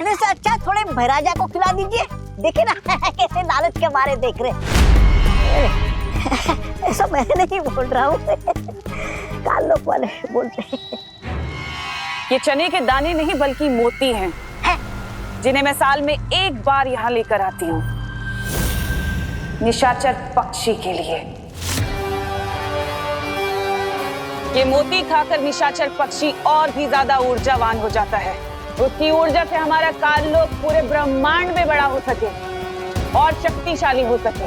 खाने से अच्छा थोड़े भैराजा को खिला दीजिए। देखिए ना कैसे लालच के मारे देख रहे। ऐसा मैं नहीं बोल रहा हूँ, कान लोग वाले बोलते हैं। ये चने के दाने नहीं बल्कि मोती हैं, जिन्हें मैं साल में एक बार यहाँ लेकर आती हूँ, निशाचर पक्षी के लिए। ये मोती खाकर निशाचर पक्षी और भी ज्यादा ऊर्जावान हो जाता है। उसकी ऊर्जा से हमारा काललोक पूरे ब्रह्मांड में बड़ा हो सके और शक्तिशाली हो सके।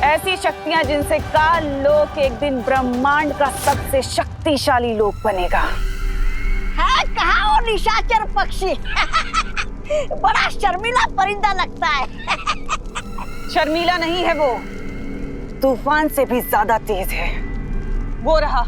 ऐसी शक्तियां जिनसे काललोक एक दिन ब्रह्मांड का सबसे शक्तिशाली लोक बनेगा। हाँ, कहाँ वो निशाचर पक्षी? बड़ा शर्मीला परिंदा लगता है। शर्मीला नहीं है वो, तूफान से भी ज्यादा तेज है। वो रहा।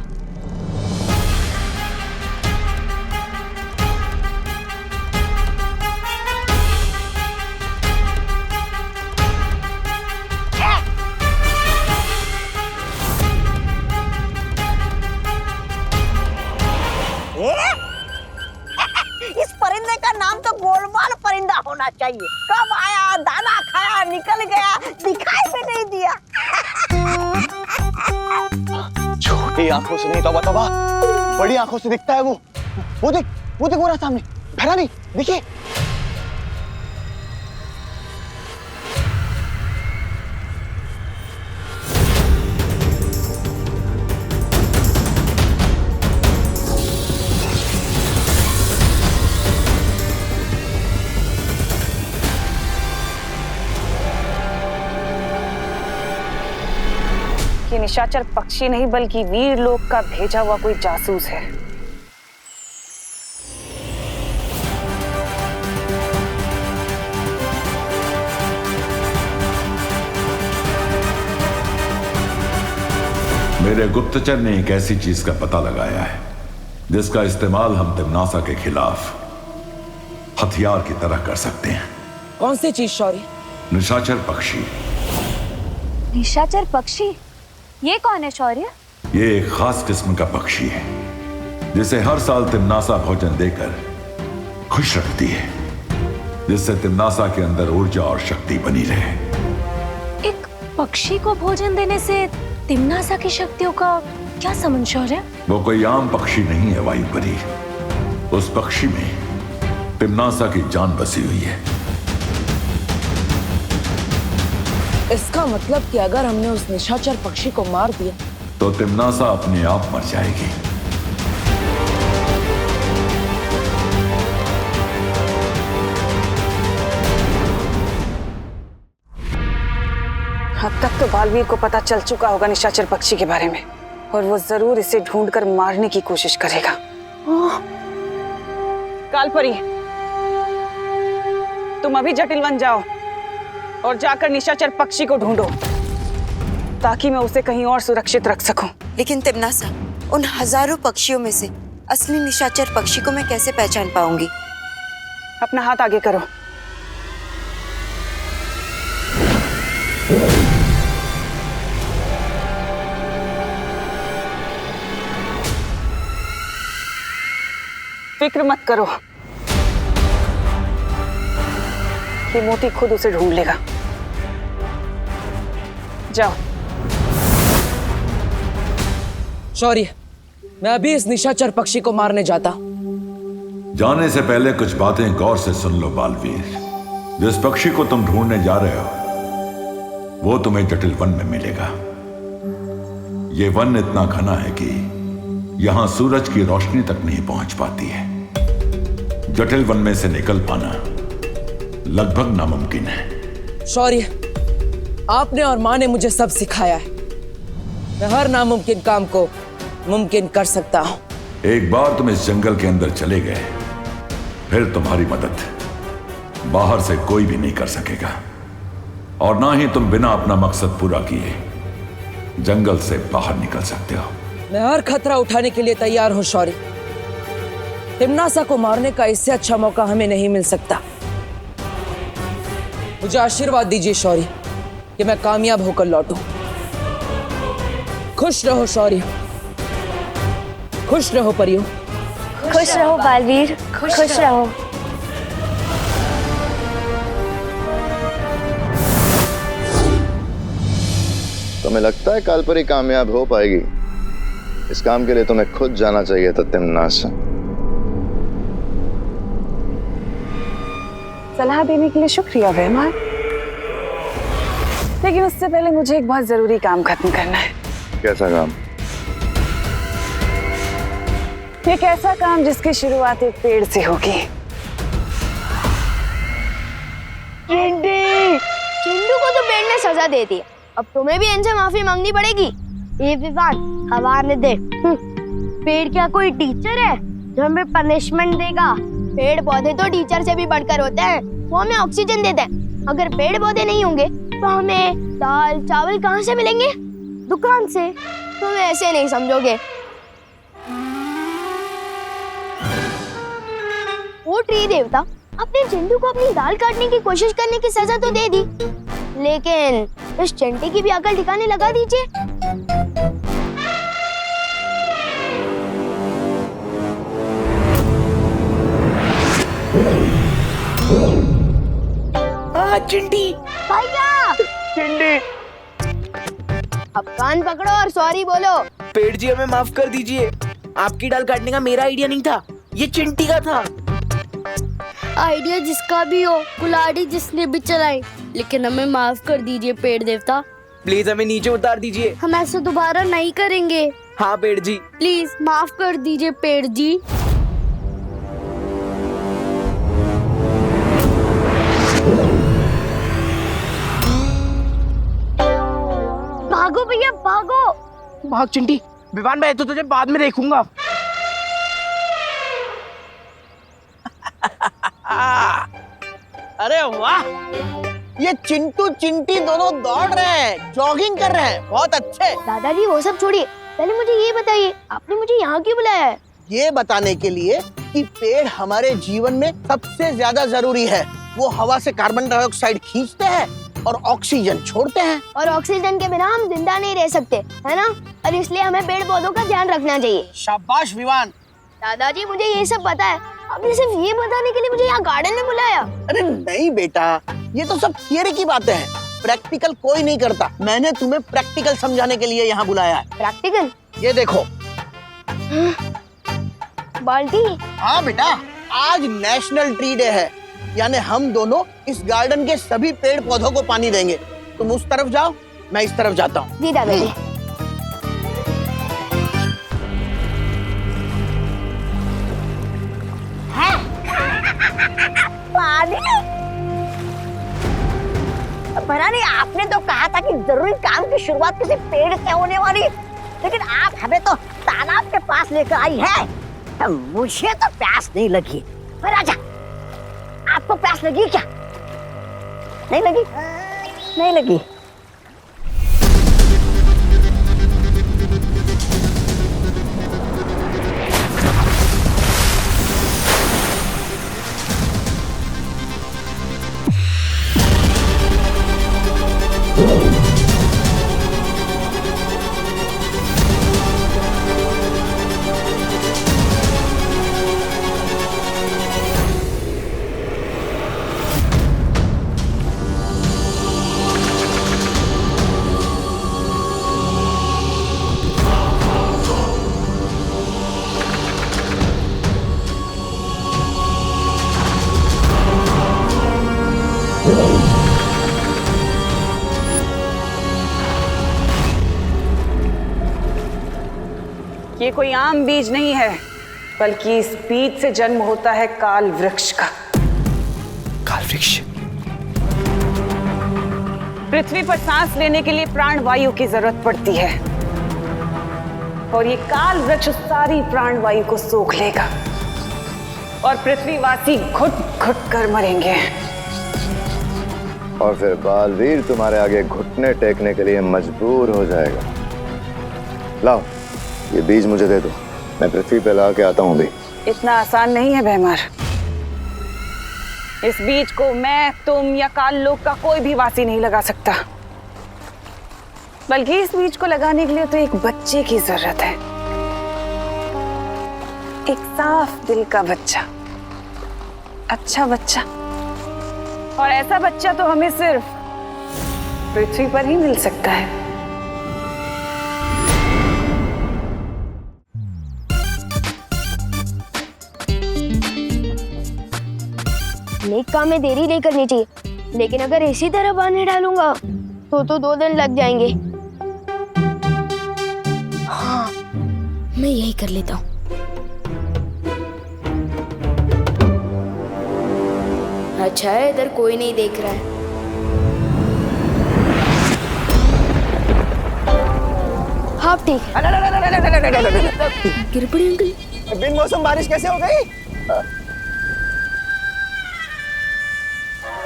इस परिंदे का नाम तो गोलमाल परिंदा होना चाहिए। कब आया, दाना खाया, निकल गया, दिखाई भी नहीं दिया। छोटी आंखों से नहीं, तौबा तौबा, बड़ी आंखों से दिखता है वो। वो देख वो रहा सामने, भरा नहीं, देखिए। ये निशाचर पक्षी नहीं बल्कि वीर लोक का भेजा हुआ कोई जासूस है। मेरे गुप्तचर ने एक ऐसी चीज का पता लगाया है जिसका इस्तेमाल हम तिम्नासा के खिलाफ हथियार की तरह कर सकते हैं। कौन सी चीज शौर्य? निशाचर पक्षी। निशाचर पक्षी? ये कौन है शौर्य? ये एक खास किस्म का पक्षी है जिसे हर साल तिम्नासा भोजन देकर खुश रखती है, जिससे तिम्नासा के अंदर ऊर्जा और शक्ति बनी रहे। एक पक्षी को भोजन देने से तिम्नासा की शक्तियों का क्या संबंध शौर्य? वो कोई आम पक्षी नहीं है वायुपरी। उस पक्षी में तिम्नासा की जान बसी हुई है। इसका मतलब कि अगर हमने उस निशाचर पक्षी को मार दिया तो तिम्नासा अपने आप मर जाएगी। अब तक तो बालवीर को पता चल चुका होगा निशाचर पक्षी के बारे में, और वो जरूर इसे ढूंढकर मारने की कोशिश करेगा। कालपरी, तुम अभी जटिल वन जाओ और जाकर निशाचर पक्षी को ढूंढो ताकि मैं उसे कहीं और सुरक्षित रख सकूं। लेकिन तिम्नासा, उन हजारों पक्षियों में से असली निशाचर पक्षी को मैं कैसे पहचान पाऊंगी? अपना हाथ आगे करो। फिक्र मत करो, ये मोती खुद उसे ढूंढ लेगा। जाओ। शौर्य, मैं अभी इस निशाचर पक्षी को मारने जाता। जाने से पहले कुछ बातें गौर से सुन लो बालवीर। जिस पक्षी को तुम ढूंढने जा रहे हो वो तुम्हें जटिल वन में मिलेगा। ये वन इतना घना है कि यहां सूरज की रोशनी तक नहीं पहुंच पाती है। जटिल वन में से निकल पाना लगभग नामुमकिन है। शौर्य, आपने और माँ ने मुझे सब सिखाया है। मैं हर नामुमकिन काम को मुमकिन कर सकता हूं। एक बार तुम इस जंगल के अंदर चले गए, फिर तुम्हारी मदद बाहर से कोई भी नहीं कर सकेगा, और ना ही तुम बिना अपना मकसद पूरा किए जंगल से बाहर निकल सकते हो। मैं हर खतरा उठाने के लिए तैयार हूं शौर्य। तिम्नासा को मारने का इससे अच्छा मौका हमें नहीं मिल सकता। मुझे आशीर्वाद दीजिए शौर्य कि मैं कामयाब होकर लौटूं। खुश रहो शौर्य, खुश रहो परियों। खुश रहो बालवीर, खुश रहो। तुम्हें लगता है कालपरी कामयाब हो पाएगी? इस काम के लिए तुम्हें खुद जाना चाहिए था तिम्नासा। सलाह देने के लिए शुक्रिया वेमान, लेकिन उससे पहले मुझे एक बहुत जरूरी काम खत्म करना है। कैसा काम? एक ऐसा काम जिसकी शुरुआत एक पेड़ से होगी। चिंटू को तो पेड़ ने सजा दे दी, अब तुम्हें भी इनसे माफी मांगनी पड़ेगी। ये विवान हवा ने दे। पेड़ क्या कोई टीचर है जो हमें पनिशमेंट देगा? पेड़ पौधे तो टीचर से भी बढ़कर होते हैं, वो हमें ऑक्सीजन देते हैं। अगर पेड़ पौधे नहीं होंगे तो हमें दाल चावल कहाँ से मिलेंगे? दुकान से। तुम ऐसे नहीं समझोगे। वो ट्री देवता अपने चिंटू को अपनी दाल काटने की कोशिश करने की सजा तो दे दी, लेकिन इस चंटी की भी अकल ठिकाने लगा दीजिए। चिंटी भैया चिंटी, अब कान पकड़ो और सॉरी बोलो। पेड़ जी हमें माफ कर दीजिए, आपकी डाल काटने का मेरा आइडिया नहीं था, ये चिंटी का था। आइडिया जिसका भी हो, कुल्हाड़ी जिसने भी चलाई, लेकिन हमें माफ कर दीजिए पेड़ देवता। प्लीज हमें नीचे उतार दीजिए। हम ऐसा दोबारा नहीं करेंगे। हाँ पेड़ जी। प्लीज माफ कर दीजिए पेड़ जी। भागो भैया भागो। भाग चिंटी, विवान मैं तो तुझे बाद में देखूंगा। अरे वाह, ये चिंटू चिंटी दोनों दौड़ रहे हैं, जॉगिंग कर रहे हैं, बहुत अच्छे। दादाजी वो सब छोड़िए, पहले मुझे ये बताइए आपने मुझे यहाँ क्यों बुलाया है? ये बताने के लिए कि पेड़ हमारे जीवन में सबसे ज्यादा जरूरी है। वो हवा से कार्बन डाइऑक्साइड खींचते हैं और ऑक्सीजन छोड़ते हैं। और ऑक्सीजन के बिना हम जिंदा नहीं रह सकते, है ना? और इसलिए हमें पेड़ पौधों का ध्यान रखना चाहिए। शाबाश विवान। दादाजी मुझे ये सब पता है, आपने सिर्फ ये बताने के लिए मुझे यहाँ गार्डन में बुलाया? अरे नहीं बेटा, ये तो सब थियरी की बातें हैं, प्रैक्टिकल कोई नहीं करता। मैंने तुम्हें प्रैक्टिकल समझाने के लिए यहाँ बुलाया है। प्रैक्टिकल? ये देखो। बाल्टी? हाँ बेटा, आज नेशनल ट्री डे है, यानी हम दोनों इस गार्डन के सभी पेड़ पौधों को पानी देंगे। तुम उस तरफ जाओ, मैं इस तरफ जाता हूँ। जी दादाजी। पता नहीं, आपने तो कहा था कि जरूरी काम की शुरुआत किसी पेड़ से होने वाली, लेकिन आप हमें तो तालाब के पास लेकर आई है। मुझे तो प्यास नहीं लगी। पर आजा, आपको प्यास लगी क्या? नहीं लगी? नहीं लगी। ये कोई आम बीज नहीं है, बल्कि इस बीज से जन्म होता है काल वृक्ष का। काल वृक्ष? पृथ्वी पर सांस लेने के लिए प्राण वायु की जरूरत पड़ती है, और ये काल वृक्ष सारी प्राण वायु को सोख लेगा और पृथ्वीवासी घुट घुट कर मरेंगे। और फिर बालवीर तुम्हारे आगे घुटने टेकने के लिए मजबूर हो जाएगा। लाओ, ये बीज मुझे दे दो, मैं पृथ्वी पे ला के आता हूँ भी। इतना आसान नहीं है भैमार। इस बीज को मैं, तुम या काल लोक का कोई भी वासी नहीं लगा सकता, बल्कि इस बीज को लगाने के लिए तो एक बच्चे की जरूरत है। एक साफ दिल का बच्चा, अच्छा बच्चा। और ऐसा बच्चा तो हमें सिर्फ पृथ्वी पर ही मिल सकता है। नेक काम में देरी नहीं करनी चाहिए, लेकिन अगर इसी तरह पानी डालूंगा तो 2 दिन लग जाएंगे। हाँ, मैं यही कर लेता हूँ। अच्छा है इधर कोई नहीं देख रहा है। हाँ ठीक है। गिर पड़ी अंकल। बिन मौसम बारिश कैसे हो गई?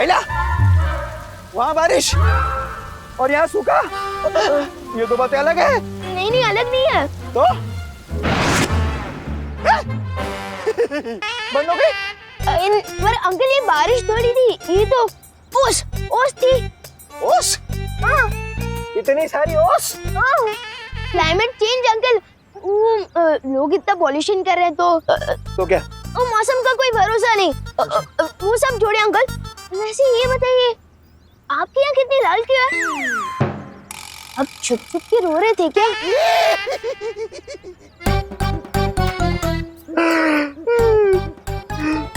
एला, वहाँ बारिश और यहाँ सूखा, ये दो बातें अलग है। नहीं नहीं अलग नहीं है। तो बंद हो गई? पर अंकल ये बारिश थोड़ी थी, ये तो ओस थी। ओस? हाँ। इतनी सारी ओस? हाँ। क्लाइमेट चेंज अंकल, लोग इतना पॉल्यूशन कर रहे हैं तो क्या? मौसम का कोई भरोसा नहीं। वो सब छोड़े अंकल, वैसे ये बताइए आपकी यहाँ कितनी लाल क्यों है? अब छुप छुप के रो रहे थे क्या?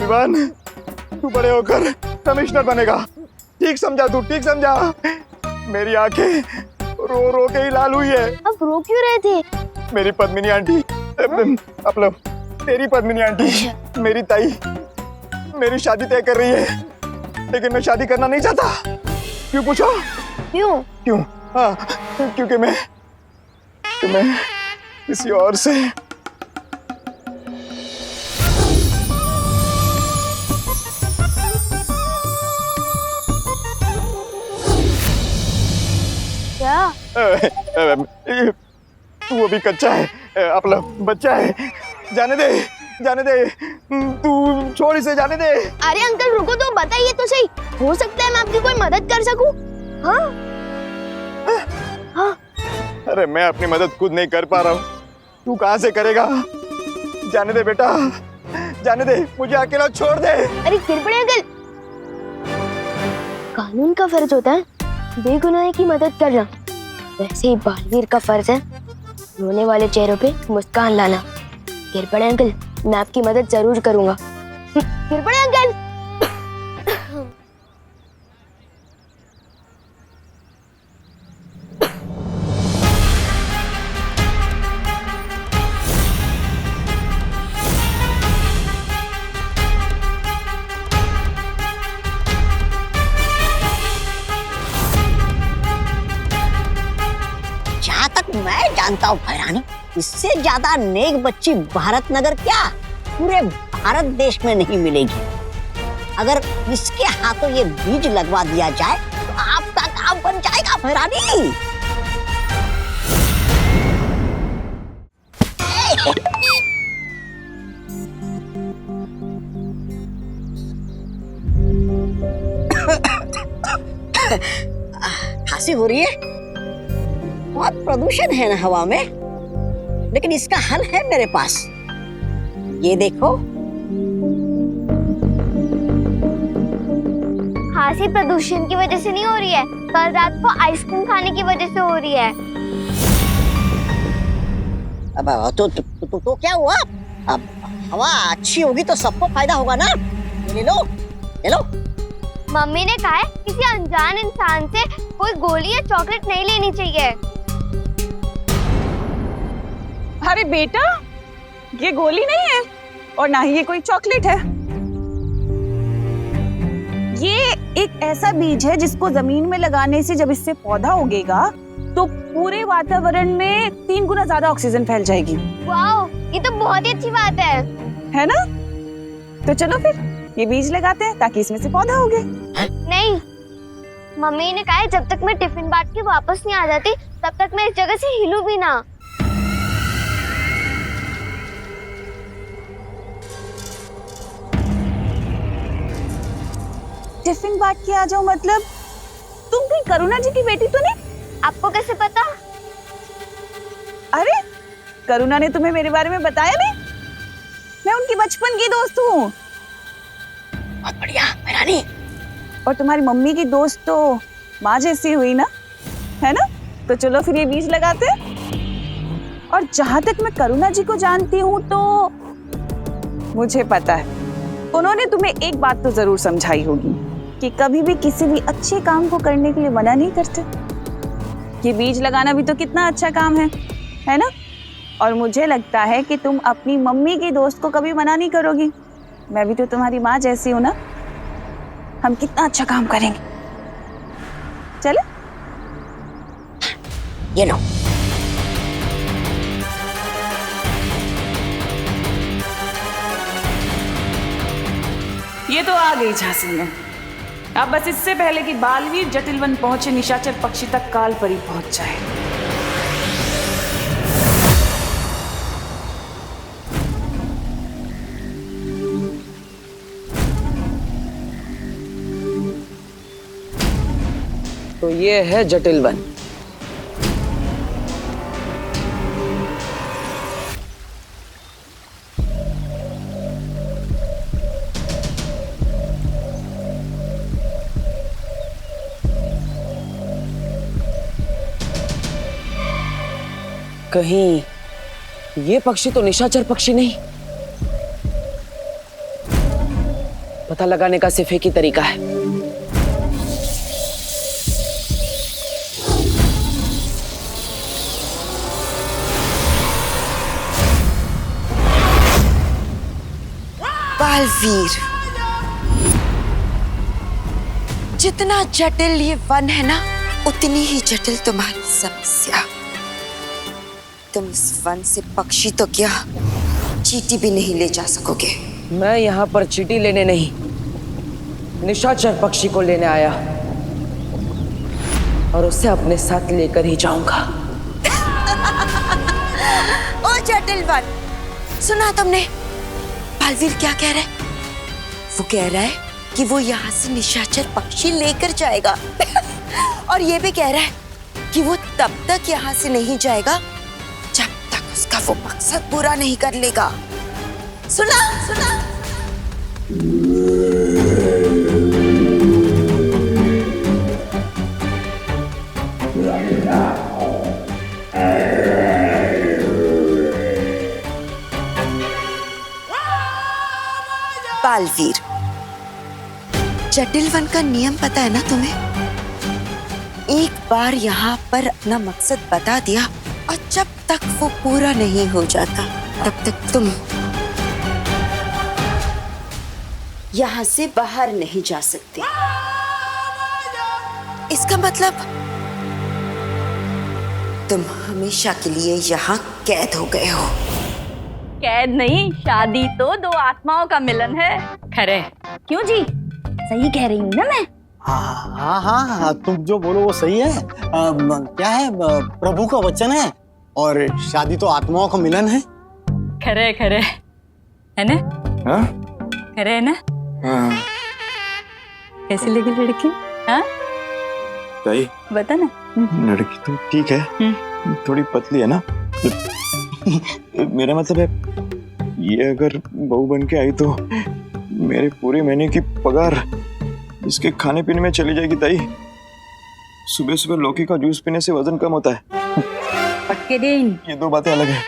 विवान, तू बड़े होकर कमिश्नर बनेगा। ठीक समझा तू, ठीक समझा। मेरी आंखें रो रो के ही लाल हुई है। अब रो क्यों रहे थे? मेरी पद्मिनी आंटी, मतलब तेरी पद्मिनी आंटी, मेरी ताई मेरी शादी तय कर रही है, लेकिन मैं शादी करना नहीं चाहता। क्यों पूछो? क्यों? हाँ, क्योंकि मैं किसी और से क्या? तू अभी कच्चा है, अपना बच्चा है। जाने दे, तू छोड़ इसे, जाने दे। अरे अंकल रुको तो बताइए तो सही, हो सकता है मैं आपकी कोई मदद कर सकूं। हाँ? अरे मैं अपनी मदद खुद नहीं कर पा रहा हूँ, तू कहाँ से करेगा? जाने दे बेटा, जाने दे, मुझे अकेला छोड़ दे। अरे गिर पड़े अंकल, कानून का फर्ज होता है बेगुनाह की मदद करना, वैसे ही बालवीर का फर्ज है रोने वाले चेहरों पे मुस्कान लाना। गिर पड़े अंकल, मैं आपकी मदद जरूर करूंगा। गिर पड़े अंकल। जहाँ तक मैं जानता हूँ भैरानी, इससे ज्यादा नेक बच्ची भारत नगर क्या पूरे भारत देश में नहीं मिलेगी। अगर इसके हाथों ये बीज लगवा दिया जाए तो आपका काम बन जाएगा भैरानी। खांसी हो रही है, बहुत प्रदूषण है ना हवा में, लेकिन इसका हल है मेरे पास। ये देखो, खांसी प्रदूषण की वजह से नहीं हो रही है, कल रात को आइसक्रीम खाने की वजह से हो रही है। अब तो क्या हुआ? अब हवा अच्छी होगी तो सबको फायदा होगा ना। ले लो, ले लो। मम्मी ने कहा है किसी अनजान इंसान से कोई गोली या चॉकलेट नहीं लेनी चाहिए। अरे बेटा, ये गोली नहीं है और ना ही ये कोई चॉकलेट है। ये एक ऐसा बीज है जिसको जमीन में लगाने से जब इससे पौधा उगेगा तो पूरे वातावरण में 3 गुना ज्यादा ऑक्सीजन फैल जाएगी। वाओ, ये तो बहुत ही अच्छी बात है ना? तो चलो फिर ये बीज लगाते हैं ताकि इसमें से पौधा उगे। नहीं, मम्मी ने कहा है जब तक मैं टिफिन बांट के वापस नहीं आ जाती तब तक मैं इस जगह से हिलूं भी ना। टिफिन बांट के आ जाओ मतलब तुम भी करुणा जी की बेटी तो नहीं? आपको कैसे पता? अरे करुणा ने तुम्हें मेरे बारे में बताया नहीं? मैं उनकी बचपन की दोस्त हूँ। बहुत बढ़िया भैरानी। और तुम्हारी मम्मी की दोस्त तो माँ जैसी हुई ना, है ना? तो चलो फिर ये बीज लगाते हैं। और जहां तक मैं करुणा जी को जानती हूँ तो मुझे पता है उन्होंने तुम्हें एक बात तो जरूर समझाई होगी कि कभी भी किसी भी अच्छे काम को करने के लिए मना नहीं करते। ये बीज लगाना भी तो कितना अच्छा काम है ना? और मुझे लगता है कि तुम अपनी मम्मी की दोस्त को कभी मना नहीं करोगी। मैं भी तो तुम्हारी माँ जैसी हूँ ना। हम कितना अच्छा काम करेंगे। चले? ये लो। ये तो आ गई झांसी में। अब बस इससे पहले कि बालवीर जटिलवन पहुंचे, निशाचर पक्षी तक काल परी पहुंच जाए। तो ये है जटिलवन। कहीं ये पक्षी तो निशाचर पक्षी नहीं। पता लगाने का सिर्फ एक ही तरीका है। बालवीर, जितना जटिल ये वन है ना, उतनी ही जटिल तुम्हारी समस्या। तुम इस वन से पक्षी तो क्या, चींटी भी नहीं ले जा सकोगे। मैं यहाँ पर चींटी लेने नहीं, निशाचर पक्षी को लेने आया और उसे अपने साथ लेकर ही जाऊंगा। ओ जटिल वन, सुना तुमने बालवीर क्या कह रहा है? वो कह रहा है कि वो यहाँ से निशाचर पक्षी लेकर जाएगा और ये भी कह रहा है कि वो तब तक यहाँ से नहीं जाएगा जब तक उसका वो मकसद पूरा नहीं कर लेगा। सुना सुना। बालवीर, जटिल वन का नियम पता है ना तुम्हें? एक बार यहाँ पर अपना मकसद बता दिया और जब तक वो पूरा नहीं हो जाता तब तक तुम यहाँ से बाहर नहीं जा सकते। इसका मतलब तुम हमेशा के लिए यहाँ कैद हो गए हो। कैद नहीं, शादी तो दो आत्माओं का मिलन है। खरे क्यों जी? सही कह रही हूँ ना मैं? हाँ हाँ हाँ, तुम जो बोलो वो सही है। क्या है, प्रभु का वचन है और शादी तो आत्माओं का मिलन है। खरे खरे है ना? हाँ? खरे है ना? हाँ। कैसी लगी लड़की? हाँ ताई, बता ना। लड़की तो ठीक है, थोड़ी पतली है ना। मेरा मतलब है ये अगर बहू बन के आई तो मेरे पूरे महीने की पगार इसके खाने पीने में चली जाएगी ताई। सुबह सुबह लौकी का जूस पीने से वजन कम होता है। पक्के दिन ये दो बातें अलग है।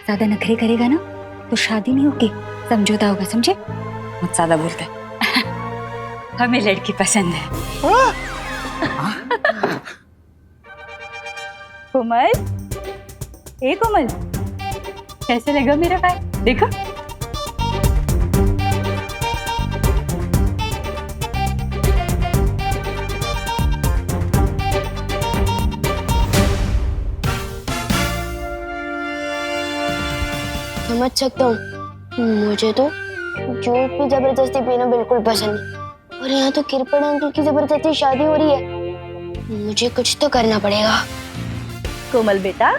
ज्यादा नखरे करेगा ना तो शादी नहीं होगी, समझौता होगा, समझे? मत ज्यादा बोलते। हमें लड़की पसंद है। कोमल, ए कोमल, कैसे लगा मेरा भाई? देखो समझ सकता हूँ, मुझे तो जूस भी जबरदस्ती पीना बिल्कुल पसंद नहीं, और यहाँ तो किरपन अंकल की जबरदस्ती शादी हो रही है। मुझे कुछ तो करना पड़ेगा। कोमल बेटा,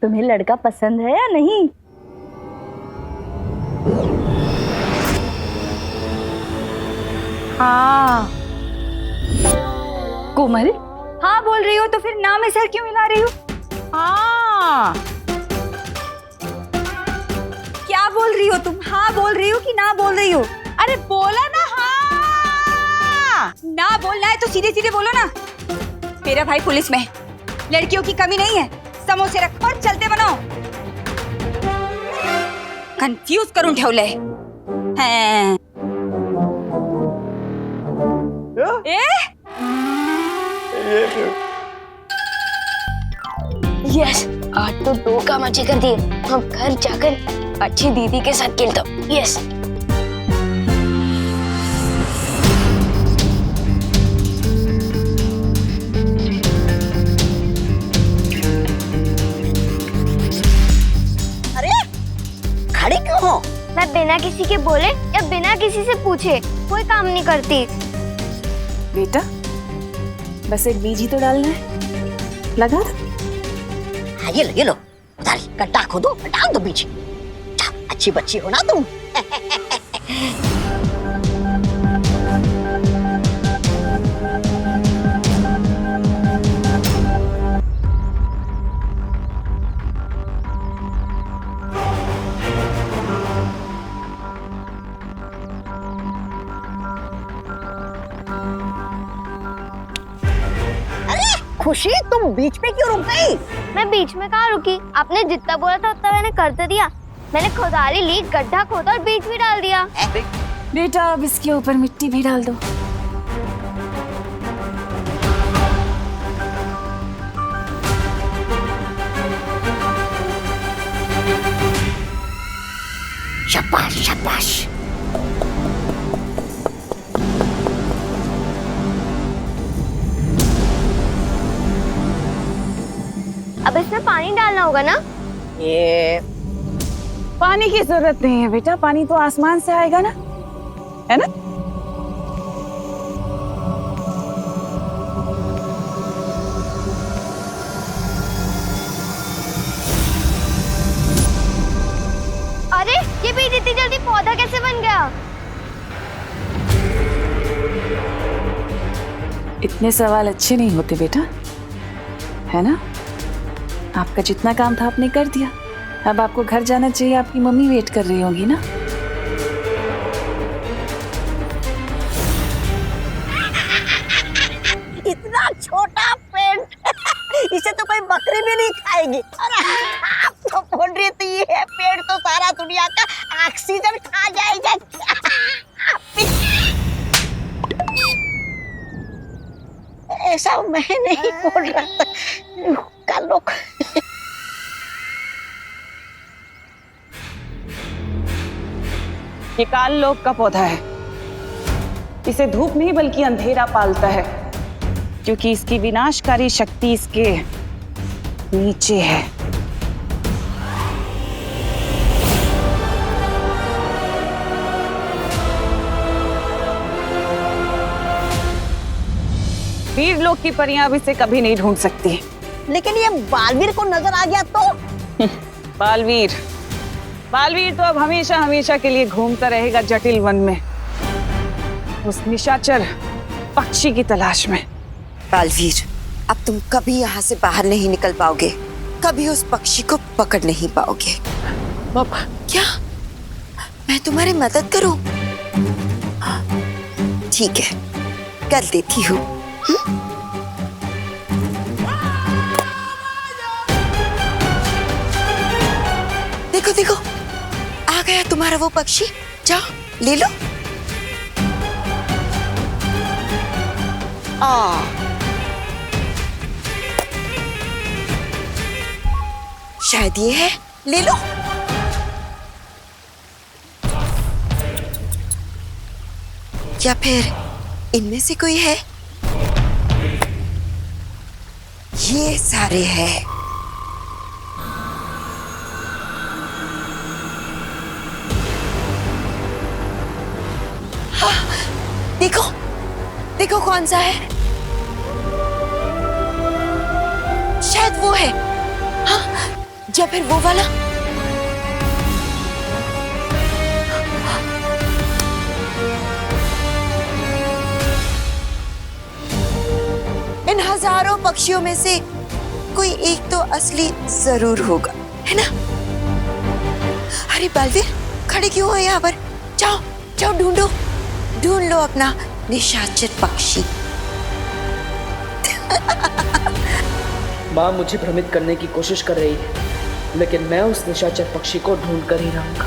तुम्हें लड़का पसंद है या नहीं? हाँ कोमल, हाँ बोल रही हो तो फिर ना में सर क्यों मिला रही हो? हाँ क्या बोल रही हो तुम? हाँ बोल रही हो कि ना बोल रही हो? अरे बोला ना हाँ। ना बोलना है तो सीधे सीधे बोलो ना। मेरा भाई पुलिस में है, लड़कियों की कमी नहीं है। समोसे रखो और चलते बनो। कंफ्यूज करून ठेवलंय। यस, आज तो 2 काम अच्छे कर दिए। हम घर जाकर अच्छी दीदी के साथ खेलता हूँ। यस। खड़ी क्यों हो? मैं बिना किसी के बोले या बिना किसी से पूछे कोई काम नहीं करती। बेटा, बस एक बीज ही तो डालना है, लगा। हाँ, ये लो उधारी, गड्ढा खोदो, डाल दो बीज। अच्छी बच्ची हो ना तुम। खुशी, तुम बीच में क्यों रुक गई? मैं बीच में कहाँ रुकी? आपने जितना बोला था उतना मैंने कर तो दिया। मैंने खुदाली ली, गड्ढा खोदा और बीज भी डाल दिया। बेटा, अब इसके ऊपर मिट्टी भी डाल दो। शाबाश शाबाश। अब इसमें पानी डालना होगा ना? ये पानी की जरूरत नहीं है बेटा, पानी तो आसमान से आएगा ना, है ना? अरे, ये बीज इतनी जल्दी पौधा कैसे बन गया? इतने सवाल अच्छे नहीं होते बेटा, है ना? आपका जितना काम था आपने कर दिया। अब आपको घर जाना चाहिए, आपकी मम्मी वेट कर रही होंगी ना। इतना छोटा पेड़, इसे तो कोई बकरी भी नहीं खाएगी। अरे आप तो बोल रही थी ये पेड़ तो सारा दुनिया का ऑक्सीजन खा जाएगा। ऐसा मैं नहीं बोल रहा था। कल लोग ये काल लोक का पौधा है। इसे धूप नहीं बल्कि अंधेरा पालता है, क्योंकि इसकी विनाशकारी शक्ति इसके नीचे है। वीर लोक की परियां अब इसे कभी नहीं ढूंढ सकती। लेकिन ये बालवीर को नजर आ गया तो? बालवीर तो अब हमेशा हमेशा के लिए घूमता रहेगा जटिल वन में, उस निशाचर पक्षी की तलाश में। बालवीर, अब तुम कभी यहाँ से बाहर नहीं निकल पाओगे, कभी उस पक्षी को पकड़ नहीं पाओगे। पापा, क्या मैं तुम्हारी मदद करूं? ठीक है, कर देती हूँ। देखो देखो, आ गया तुम्हारा वो पक्षी। जाओ ले लो। शायद ये है, ले लो। या फिर इनमें से कोई है? ये सारे हैं। हाँ, देखो देखो कौन सा है। शायद वो है। हाँ, या फिर वो वाला। इन हजारों पक्षियों में से कोई एक तो असली जरूर होगा, है ना? अरे बालवीर, खड़े क्यों हो यहाँ पर? जाओ जाओ, ढूंढ लो अपना निशाचर पक्षी। माँ मुझे भ्रमित करने की कोशिश कर रही है, लेकिन मैं उस निशाचर पक्षी को ढूंढ कर ही रहूंगा।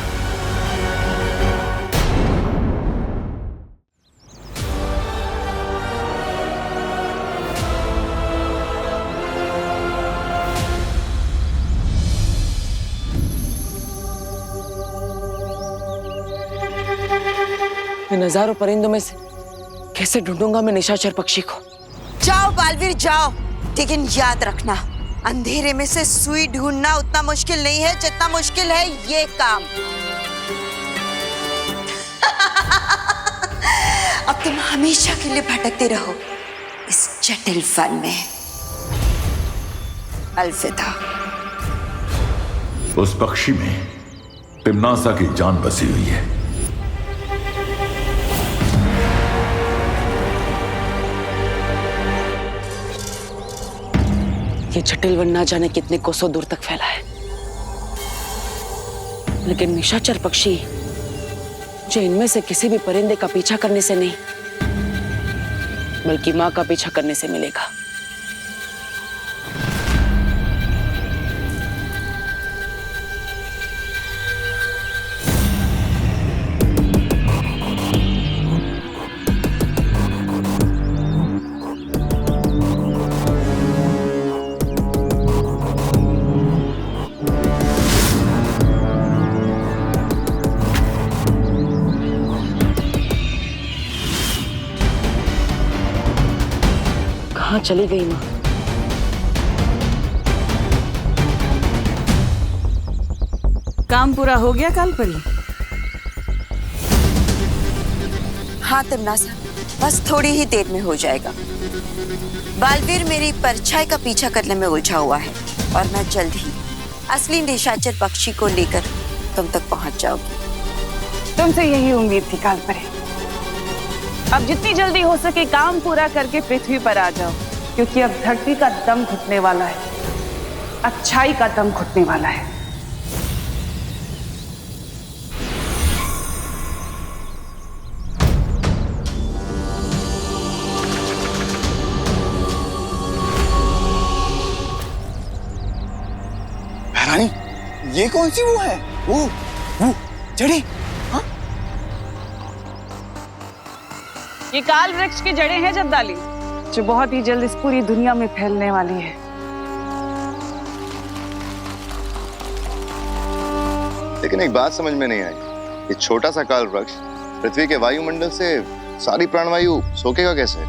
इन हजारों परिंदों में से कैसे ढूंढूंगा मैं निशाचर पक्षी को? जाओ बालवीर जाओ, लेकिन याद रखना अंधेरे में से सुई ढूंढना उतना मुश्किल नहीं है जितना मुश्किल है ये काम। अब तुम हमेशा के लिए भटकते रहो इस जटिल वन में। अलविदा। उस पक्षी में तिम्नासा की जान बसी हुई है। ये जटिल वन ना जाने कितने कोसों दूर तक फैला है, लेकिन निशाचर पक्षी जो इनमें से किसी भी परिंदे का पीछा करने से नहीं बल्कि मां का पीछा करने से मिलेगा। कहाँ चली गई मां? काम पूरा हो गया कालपरी? हाँ तिम्नासा, बस थोड़ी ही देर में हो जाएगा। बालवीर मेरी परछाई का पीछा करने में उलझा हुआ है और मैं जल्द ही असली निशाचर पक्षी को लेकर तुम तक पहुंच जाऊंगी। तुमसे यही उम्मीद थी कालपरी। अब जितनी जल्दी हो सके काम पूरा करके पृथ्वी पर आ जाओ, क्योंकि अब धरती का दम घुटने वाला है, अच्छाई का दम घुटने वाला है। रानी, ये कौन सी वो है? वो जड़ी? हाँ? ये काल वृक्ष की जड़ें हैं जद्दाली, जो बहुत ही जल्द इस पूरी दुनिया में फैलने वाली है। लेकिन एक बात समझ में नहीं आई, ये छोटा सा काल वृक्ष पृथ्वी के वायुमंडल से सारी प्राणवायु सोखेगा कैसे?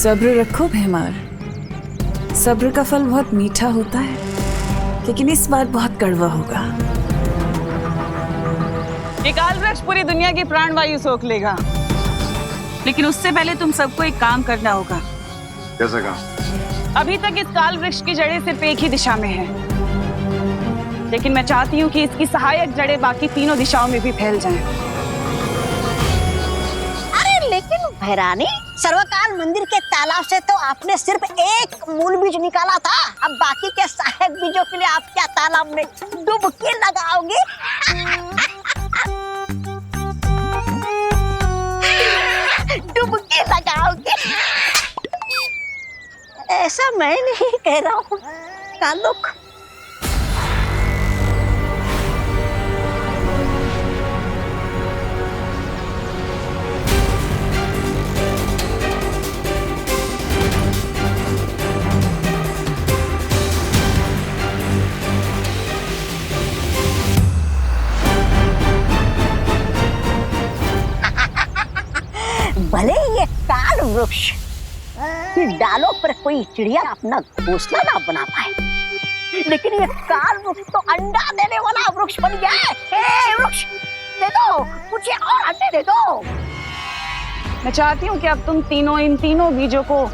सब्र रखो भैमार, सब्र का फल बहुत मीठा होता है, लेकिन इस बार बहुत कड़वा होगा। ये काल वृक्ष पूरी दुनिया की प्राणवायु सोख लेगा, लेकिन उससे पहले तुम सबको एक काम करना होगा। कैसा काम? अभी तक इस काल वृक्ष की जड़ें सिर्फ एक ही दिशा में हैं, लेकिन मैं चाहती हूँ कि इसकी सहायक जड़ें बाकी तीनों दिशाओं में भी फैल जाएं। अरे लेकिन भैरानी, सर्वकाल मंदिर के तालाब से तो आपने सिर्फ एक मूल बीज निकाला था, अब बाकी के सहायक बीजों के लिए आप क्या तालाब में डुबकी लगाओगे? डुबकी लगाओगे? ऐसा मैं नहीं कह रहा हूँ कालुक। भले ये काल वृक्ष की डालों पर कोई चिड़िया अपना घोंसला ना बना पाए, लेकिन ये काल वृक्ष तो अंडा देने वाला वृक्ष बन गया है। हे वृक्ष, दे दो मुझे और अंडे दे दो। मैं चाहती हूँ कि अब तुम तीनों इन तीनों बीजों को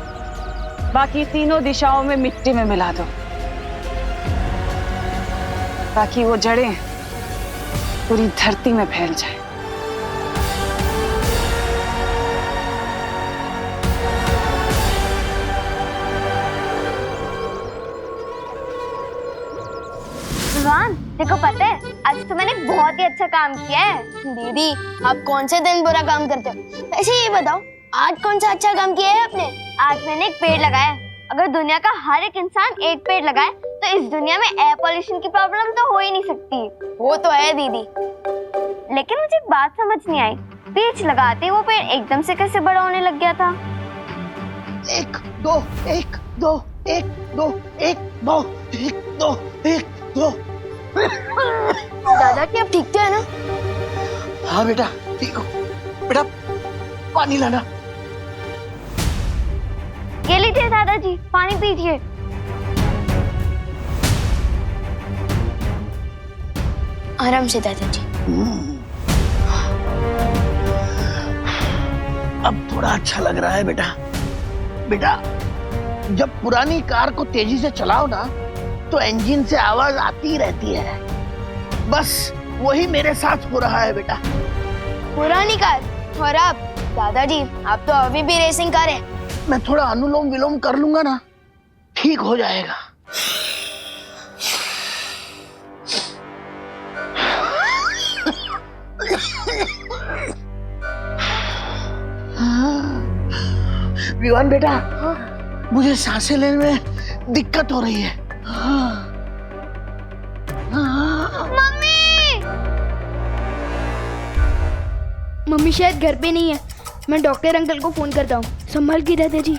बाकी तीनों दिशाओं में मिट्टी में मिला दो, ताकि वो जड़ें पूरी धरती में फैल जाए। विवान, देखो पता है आज तो मैंने बहुत ही अच्छा काम किया है। दीदी, आप कौन से दिन बुरा काम करते हो? ऐसे ये बताओ, आज कौन सा अच्छा काम किया है आपने? आज मैंने एक पेड़ लगाया। अगर दुनिया का हर एक इंसान एक पेड़ लगाए तो इस दुनिया में एयर पॉल्यूशन की प्रॉब्लम तो हो ही नहीं सकती। वो तो है दीदी, लेकिन मुझे एक बात समझ नहीं आई, पेड़ लगाते वो पेड़ एकदम से कैसे बड़ा होने लग गया था? एक दो एक दो एक दो एक दो एक दो एक दो। दादा, क्या आप ठीक तो है ना? हाँ बेटा ठीक हो। बेटा पानी लाना। ये लीजिए दादाजी, पानी पीजिए। आराम से दादाजी। अब थोड़ा अच्छा लग रहा है बेटा। बेटा जब पुरानी कार को तेजी से चलाओ ना तो इंजन से आवाज आती रहती है, बस वही मेरे साथ हो रहा है बेटा। पुरानी कार और आप दादाजी, आप तो अभी भी रेसिंग कार है। मैं थोड़ा अनुलोम विलोम कर लूंगा ना, ठीक हो जाएगा। विवान बेटा, मुझे सांसें लेने में दिक्कत हो रही है। मम्मी शायद घर पे नहीं है, मैं डॉक्टर अंकल को फोन करता हूँ। संभाल के दादाजी।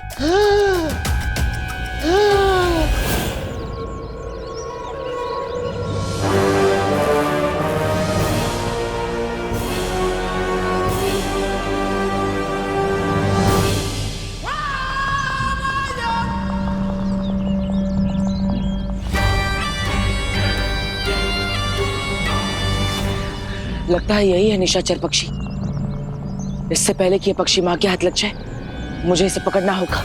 लगता है यही है निशाचर पक्षी। इससे पहले कि ये पक्षी मां के हाथ लग जाए, मुझे इसे पकड़ना होगा।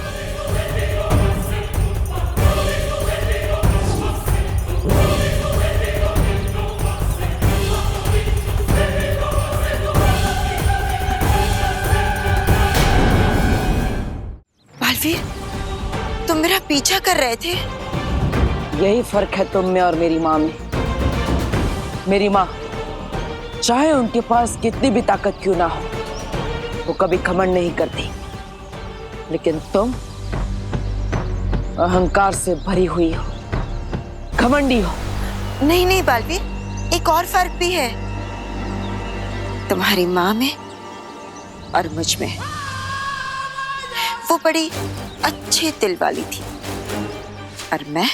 बालवीर, तुम मेरा पीछा कर रहे थे। यही फर्क है तुम में और मेरी माँ में। मेरी माँ चाहे उनके पास कितनी भी ताकत क्यों ना हो, वो कभी घमंड नहीं करती, लेकिन तुम अहंकार से भरी हुई हो, घमंडी हो। नहीं नहीं बालवीर, एक और फर्क भी है तुम्हारी माँ में और मुझ में। वो बड़ी अच्छे दिल वाली थी और मैं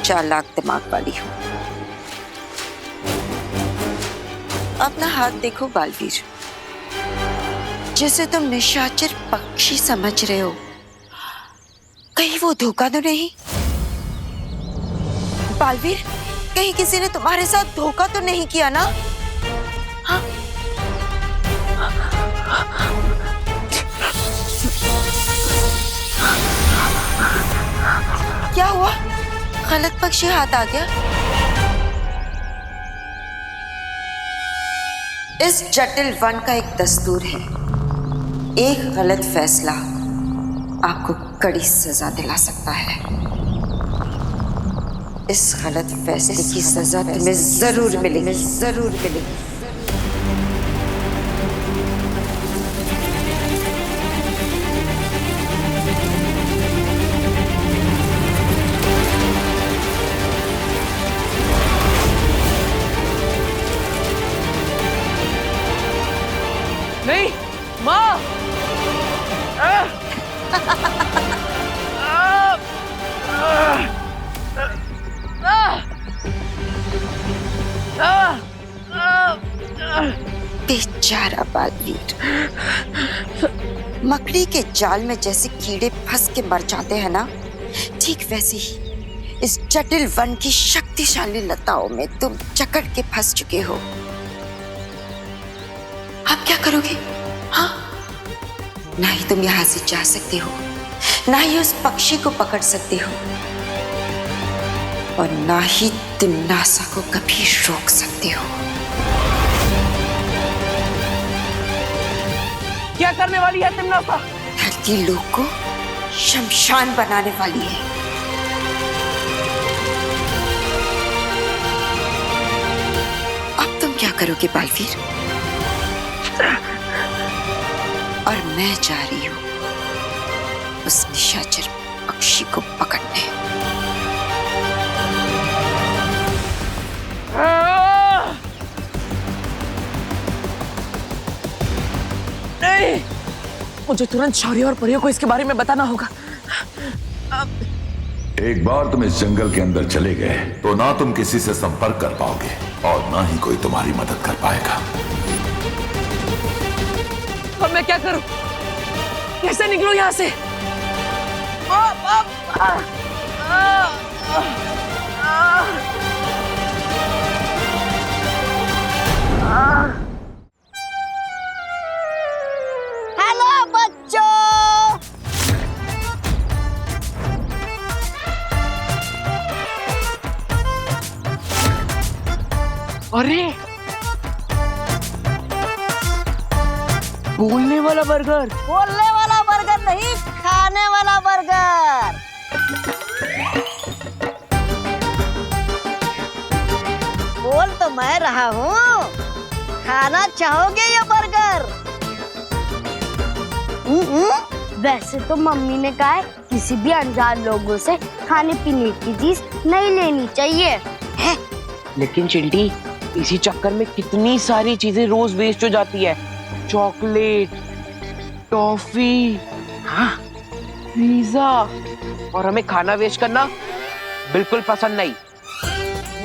चालाक दिमाग वाली हूँ। अपना हाथ देखो बालवीर, जिसे तुम निशाचर पक्षी समझ रहे हो, कहीं वो धोखा तो नहीं? बालवीर, कहीं किसी ने तुम्हारे साथ धोखा तो नहीं किया ना? हाँ? क्या हुआ? गलत पक्षी हाथ आ गया? इस जटिल वन का एक दस्तूर है, एक गलत फैसला आपको कड़ी सजा दिला सकता है। इस गलत फैसले की सजा तुम्हें जरूर मिलेगी, जरूर मिलेगी। नहीं माँ, बेचारा बालवीर, मकड़ी के जाल में जैसे कीड़े फंस के मर जाते हैं ना, ठीक वैसे ही इस जटिल वन की शक्तिशाली लताओं में तुम जकड़ के फंस चुके हो। आप क्या करोगे? हाँ, ना ही तुम यहां से जा सकते हो, ना ही उस पक्षी को पकड़ सकते हो, और ना ही तिम्नासा को कभी रोक सकते हो। क्या करने वाली है तिम्नासा? धरती लोक को शमशान बनाने वाली है। अब तुम क्या करोगे बालवीर? और मैं जा रही हूं उस निशाचर पक्षी को पकड़ने। नहीं, मुझे तुरंत शौर्य और परियों को इसके बारे में बताना होगा। एक बार तुम इस जंगल के अंदर चले गए तो ना तुम किसी से संपर्क कर पाओगे और ना ही कोई तुम्हारी मदद कर पाएगा। मैं क्या करूं? कैसे निकलूं यहाँ से? हेलो बच्चों, अरे बोलने वाला बर्गर। बोलने वाला बर्गर नहीं, खाने वाला बर्गर। बोल तो मैं रहा हूँ, खाना चाहोगे ये बर्गर? वैसे तो मम्मी ने कहा है किसी भी अनजान लोगों से खाने पीने की चीज नहीं लेनी चाहिए। है? लेकिन चिंटी, इसी चक्कर में कितनी सारी चीजें रोज वेस्ट हो जाती है। चॉकलेट, टॉफी, हाँ, पिज्जा, और हमें खाना वेस्ट करना बिल्कुल पसंद नहीं।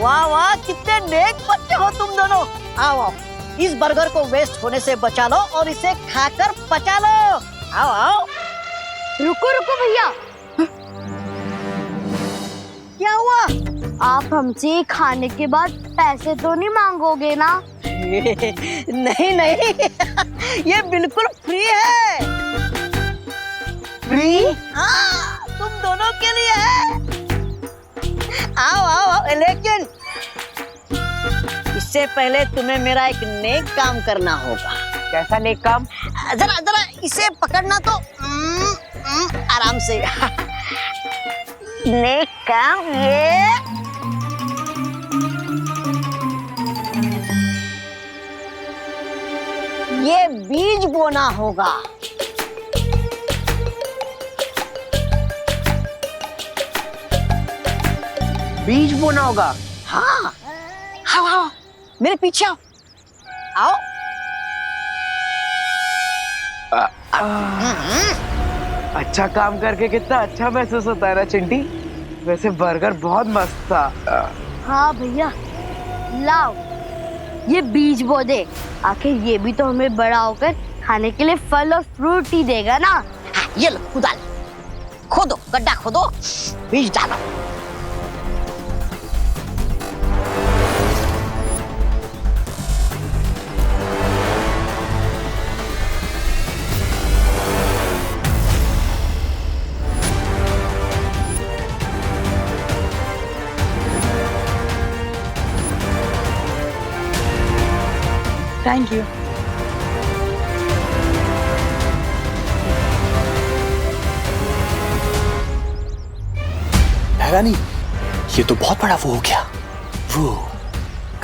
वाह वाह, कितने नेक बच्चे हो तुम दोनों। आओ आओ, इस बर्गर को वेस्ट होने से बचा लो और इसे खाकर पचा लो। आओ आओ। रुको रुको भैया, क्या हुआ? आप हमसे खाने के बाद पैसे तो नहीं मांगोगे ना? नहीं नहीं, ये बिल्कुल फ्री है। फ्री? हाँ, तुम दोनों के लिए है। आओ आओ आओ, लेकिन इससे पहले तुम्हें मेरा एक नेक काम करना होगा। कैसा नेक काम? जरा जरा इसे पकड़ना तो आराम से। नेक काम ये बीज बोना होगा। बीज बोना होगा? हाँ, आओ आओ, मेरे पीछे आओ। आओ। अच्छा काम करके कितना अच्छा महसूस होता है ना चिंटी। वैसे बर्गर बहुत मस्त था। हाँ भैया, लाओ ये बीज बो दे। आखिर ये भी तो हमें बड़ा होकर खाने के लिए फल और फ्रूट ही देगा ना। हाँ, ये लो, खुदा खोदो, गड्ढा खोदो, बीज डालो। Thank you. रानी, ये तो बहुत बड़ा वो हो गया। वो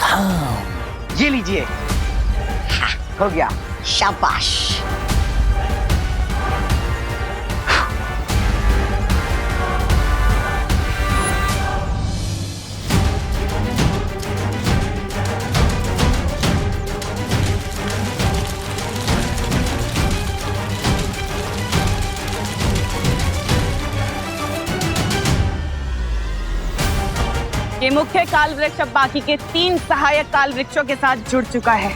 काम। ये लीजिए। हो गया। शाबाश। ये मुख्य काल वृक्ष अब बाकी के 3 सहायक काल वृक्षों के साथ जुड़ चुका है।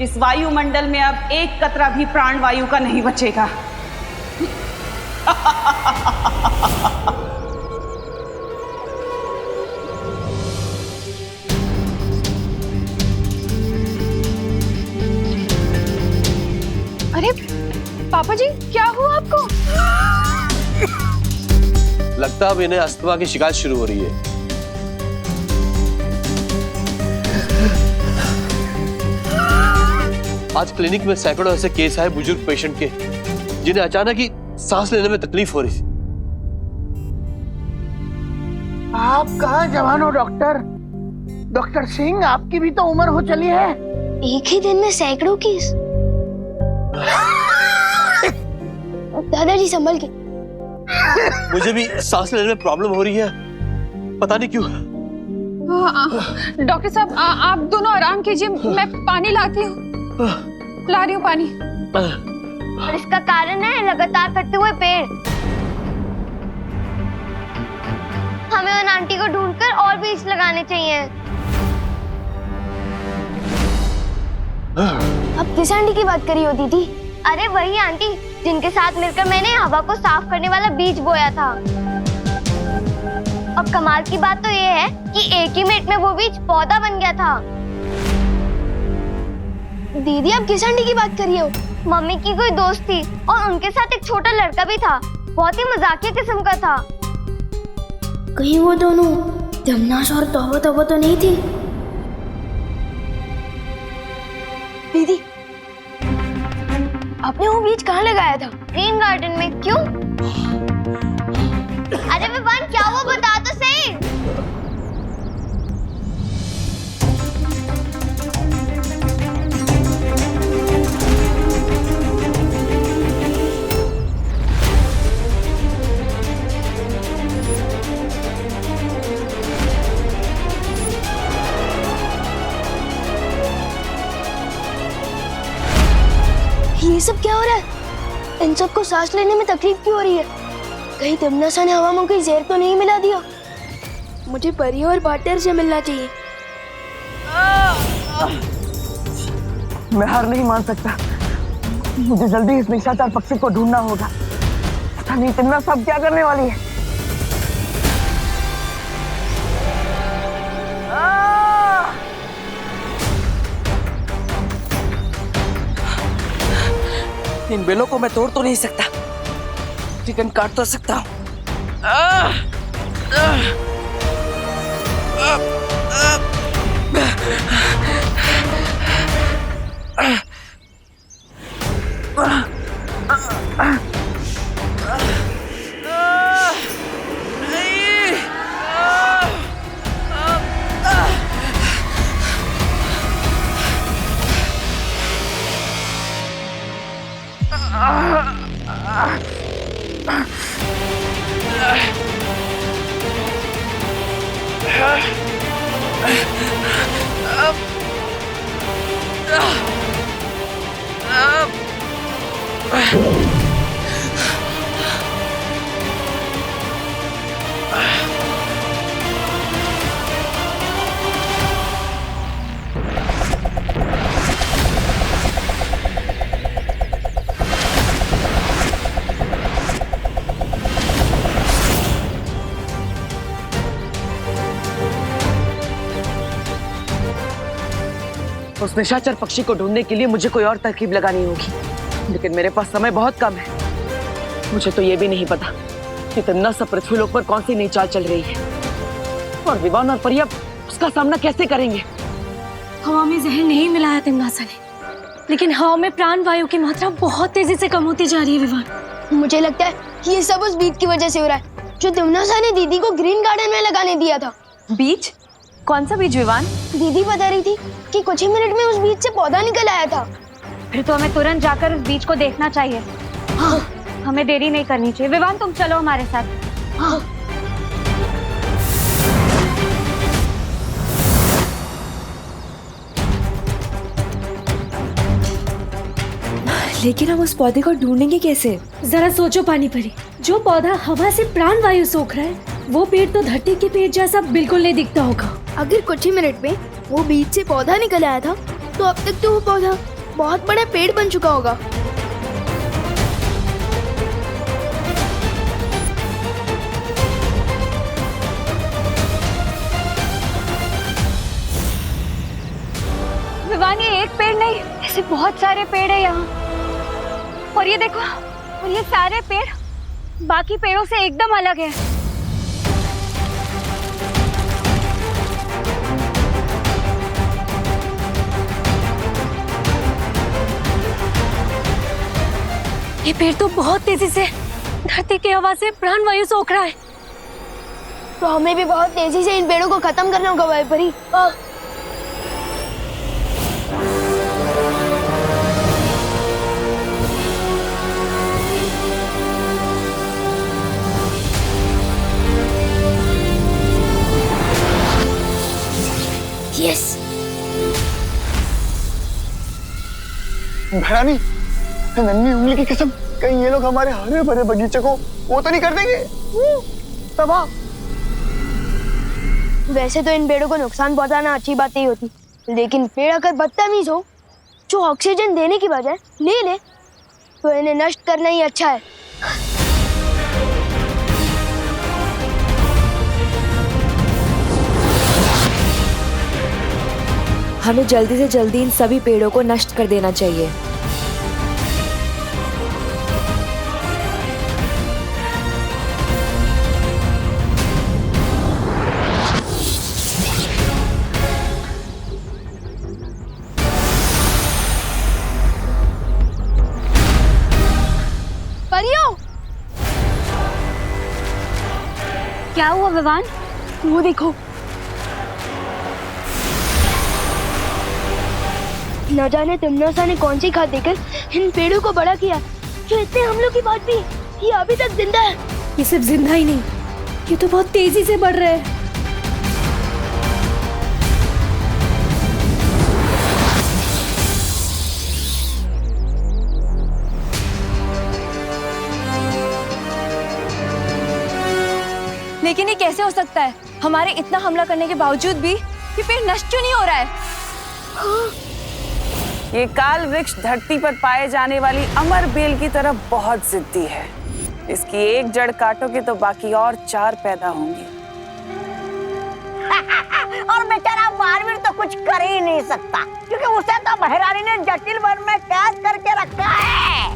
इस वायुमंडल में अब एक कतरा भी प्राण वायु का नहीं बचेगा। अरे पापा जी, क्या हुआ आपको? लगता है अब इन्हें अस्थमा की शिकायत शुरू हो रही है। आज क्लिनिक में सैकड़ों ऐसे केस आए बुजुर्ग पेशेंट के, जिन्हें अचानक ही सांस लेने में तकलीफ हो रही थी। आप कहाँ जवान हो डॉक्टर? डॉक्टर सिंह, आपकी भी तो उम्र हो चली है। एक ही दिन में सैकड़ों केस। दादाजी संभल के। मुझे भी सांस लेने में प्रॉब्लम हो रही है, पता नहीं क्यों। डॉक्टर साहब, आप दोनों आराम कीजिए, मैं पानी लाती हूँ। ला रही हूँ पानी। और इसका कारण है लगातार कटते हुए पेड़। हमें उन आंटी को ढूंढकर और बीज लगाने चाहिए। अब किस आंटी की बात करी होती थी? अरे वही आंटी जिनके साथ मिलकर मैंने हवा को साफ करने वाला बीज बोया था। और कमाल की बात तो ये है कि एक ही मिनट में वो बीज पौधा बन गया था। दीदी आप किस आंटी की बात कर रही हो? मम्मी की कोई दोस्त थी और उनके साथ एक छोटा लड़का भी था, बहुत ही मजाकिया किस्म का था। कहीं वो दोनों दमनाश और तौबा तौबा तो नहीं थी? दीदी आपने वो बीज कहाँ लगाया था? ग्रीन गार्डन में। क्यों? अरे विवान क्या वो बता तो सही। ये सब क्या हो रहा है? इन सबको सांस लेने में तकलीफ क्यों हो रही है? कहीं तमन्ना ने हवा में कोई जहर तो नहीं मिला दिया? मुझे परी और पार्टनर से मिलना चाहिए। मैं हार नहीं मान सकता। मुझे जल्दी इस निशाचर पक्षी को ढूंढना होगा। पता नहीं तमन्ना सब क्या करने वाली है। इन बेलों को मैं तोड़ तो नहीं सकता, लेकिन काट तो सकता हूँ। उस निशाचर पक्षी को ढूंढने के लिए मुझे कोई और तरकीब लगानी होगी, लेकिन मेरे पास समय बहुत कम है। मुझे तो ये भी नहीं पता कि तमन्ना सब पृथ्वीलोक पर कौन सी नई चाल चल रही है, और विवान और परिया उसका सामना कैसे करेंगे। हवा में जहर नहीं मिलाया तमन्ना ने, लेकिन हवा में प्राण वायु की मात्रा बहुत तेजी से कम होती जा रही है विवान। मुझे लगता है कि ये सब उस बीज की वजह से हो रहा है जो तमन्ना ने दीदी को ग्रीन गार्डन में लगाने दिया था। बीज? कौन सा बीज विवान? दीदी बता रही थी कि कुछ ही मिनट में उस बीज से पौधा निकल आया था। फिर तो हमें तुरंत जाकर उस बीज को देखना चाहिए। हाँ। हमें देरी नहीं करनी चाहिए। विवान तुम चलो हमारे साथ। हाँ। लेकिन हम उस पौधे को ढूंढेंगे कैसे? जरा सोचो पानी परी, जो पौधा हवा से प्राण वायु सोख रहा है वो पेड़ तो धरती के पेड़ जैसा बिल्कुल नहीं दिखता होगा। अगर कुछ ही मिनट में वो बीज से पौधा निकल आया था तो अब तक तो वो पौधा बहुत बड़ा पेड़ बन चुका होगा। विवान ये एक पेड़ नहीं, ऐसे बहुत सारे पेड़ है यहाँ। और ये देखो, और ये सारे पेड़ बाकी पेड़ों से एकदम अलग है। ये पेड़ तो बहुत तेजी से धरती की हवा से प्राण वायु सोख रहा है। तो हमें भी बहुत तेजी से इन पेड़ों को खत्म करना होगा वायुपरी। यस। भैरानी, नन्ही उंगली की कसम, कहीं ये लोग हमारे हरे भरे बगीचे को वो तो नहीं कर देंगे तबाह? वैसे तो इन पेड़ों को नुकसान पहुंचाना अच्छी बात नहीं होती, लेकिन पेड़ अगर बदतमीज हो जो ऑक्सीजन देने की बजाय ले ले, तो इन्हें नष्ट करना ही अच्छा है। हमें जल्दी से जल्दी इन सभी पेड़ों को नष्ट कर देना चाहिए। परियों, क्या हुआ विवान? वो देखो, न जाने तिमनासा ने कौन सी खाद देकर इन पेड़ों को बड़ा किया जो इतने हमलों की बात भी ये अभी तक जिंदा है। ये सिर्फ जिंदा ही नहीं, ये तो बहुत तेजी से बढ़ रहे हैं। लेकिन ये कैसे हो सकता है? हमारे इतना हमला करने के बावजूद भी ये पेड़ नष्ट क्यों नहीं हो रहा है? ये काल वृक्ष धरती पर पाए जाने वाली अमर बेल की तरह बहुत जिद्दी है। इसकी एक जड़ काटोगे तो बाकी और 4 पैदा होंगी। और बेचारा बालवीर तो कुछ कर ही नहीं सकता, क्योंकि उसे तो महारानी ने जटिल वन में कैद करके रखा है।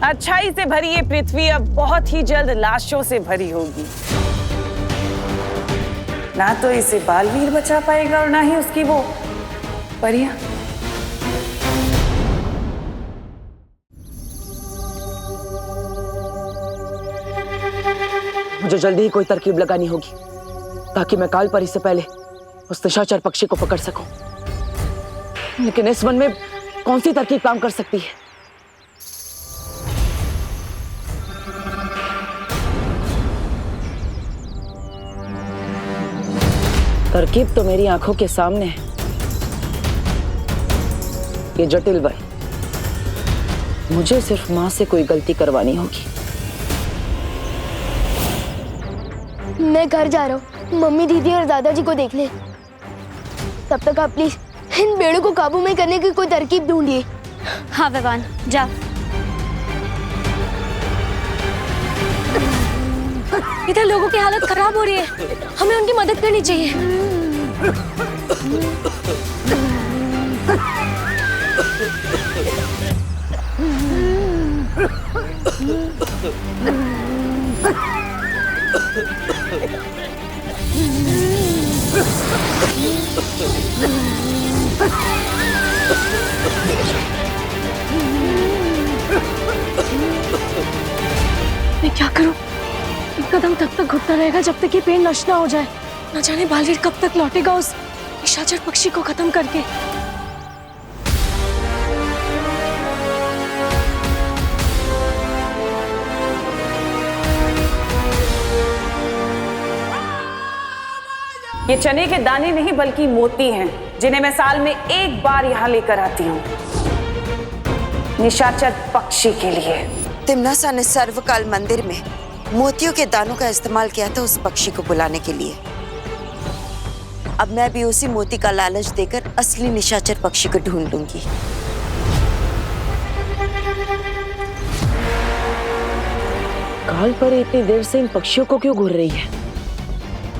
अच्छाई से भरी ये पृथ्वी अब बहुत ही जल्द लाशों से भरी होगी। ना तो इसे बालवीर बचा पाएगा और ना ही उसकी वो परियां। मुझे जल्दी ही कोई तरकीब लगानी होगी ताकि मैं काल परी से पहले उस निशाचर पक्षी को पकड़ सकूं। लेकिन इस वन में कौन सी तरकीब काम कर सकती है? तरकीब तो मेरी आंखों के सामने है। ये जटिल वन, मुझे सिर्फ मां से कोई गलती करवानी होगी। मैं घर जा रहा हूँ, मम्मी दीदी और दादाजी को देख ले। तब तक आप प्लीज इन पेड़ों को काबू में करने की कोई तरकीब ढूंढिए। हाँ विवान, जा। इधर लोगों की हालत खराब हो रही है, हमें उनकी मदद करनी चाहिए। मैं क्या करूं? एक कदम तब तक घुटता रहेगा जब तक ये पेड़ नष्ट ना हो जाए। न जाने बालवीर कब तक लौटेगा उस निशाचर पक्षी को खत्म करके। ये चने के दाने नहीं बल्कि मोती हैं, जिन्हें मैं साल में एक बार यहाँ लेकर आती हूँ निशाचर पक्षी के लिए। तिमनासा ने सर्वकाल मंदिर में मोतियों के दानों का इस्तेमाल किया था उस पक्षी को बुलाने के लिए। अब मैं भी उसी मोती का लालच देकर असली निशाचर पक्षी को ढूंढ लूंगी। काल परी इतनी देर से इन पक्षियों को क्यों घूर रही है?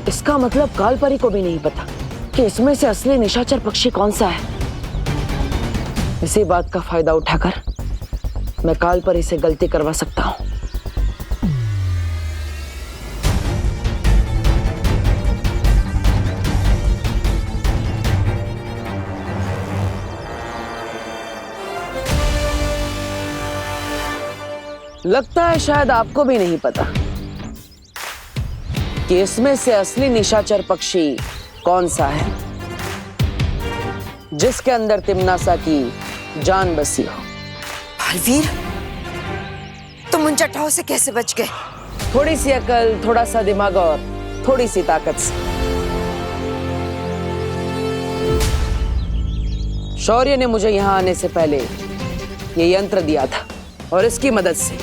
इसका मतलब काल परी को भी नहीं पता कि इसमें से असली निशाचर पक्षी कौन सा है। इसी बात का फायदा उठाकर मैं काल परी से गलती करवा सकता हूँ। लगता है शायद आपको भी नहीं पता कि इसमें से असली निशाचर पक्षी कौन सा है, जिसके अंदर तिमनासा की जान बसी हो। बालवीर, तुम उन चट्टाओं से कैसे बच गए? थोड़ी सी अकल, थोड़ा सा दिमाग और थोड़ी सी ताकत से। शौर्य ने मुझे यहां आने से पहले ये यंत्र दिया था और इसकी मदद से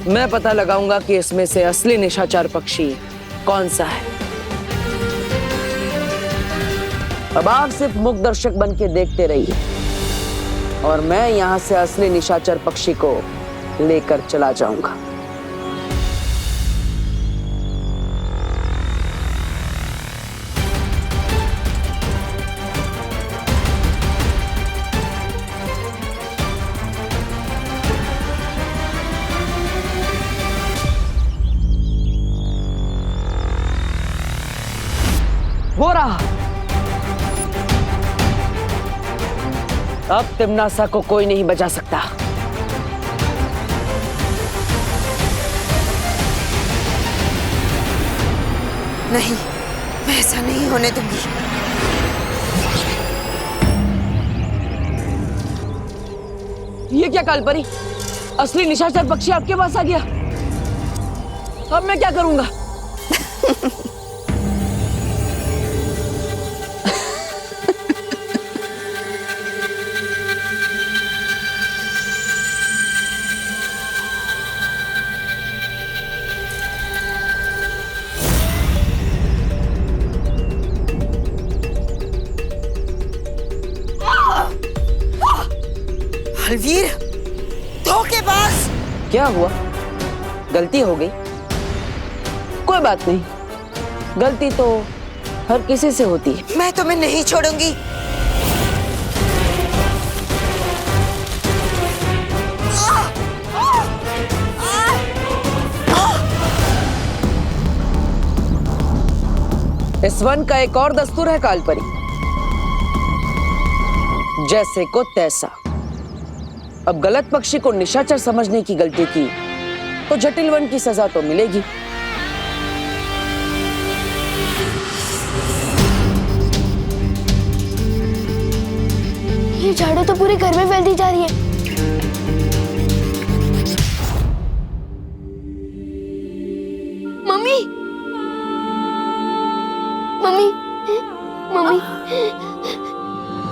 मैं पता लगाऊंगा कि इसमें से असली निशाचर पक्षी कौन सा है। अब आप सिर्फ मुख दर्शक बन के देखते रहिए और मैं यहां से असली निशाचर पक्षी को लेकर चला जाऊंगा। वो रहा। अब तिमनासा को कोई नहीं बचा सकता। नहीं, मैं ऐसा नहीं होने दूंगी। ये क्या कालपरी, असली निशाचर पक्षी आपके पास आ गया। अब मैं क्या करूंगा? बलवीर, धोखेबाज! क्या हुआ? गलती हो गई? कोई बात नहीं, गलती तो हर किसी से होती है। मैं तुम्हें नहीं छोड़ूंगी। इस वन का एक और दस्तूर है कालपरी, जैसे को तैसा। अब गलत पक्षी को निशाचर समझने की गलती की तो जटिल वन की सजा तो मिलेगी। ये झाड़ू तो पूरे घर में फैलती जा रही है। मम्मी, मम्मी, मम्मी,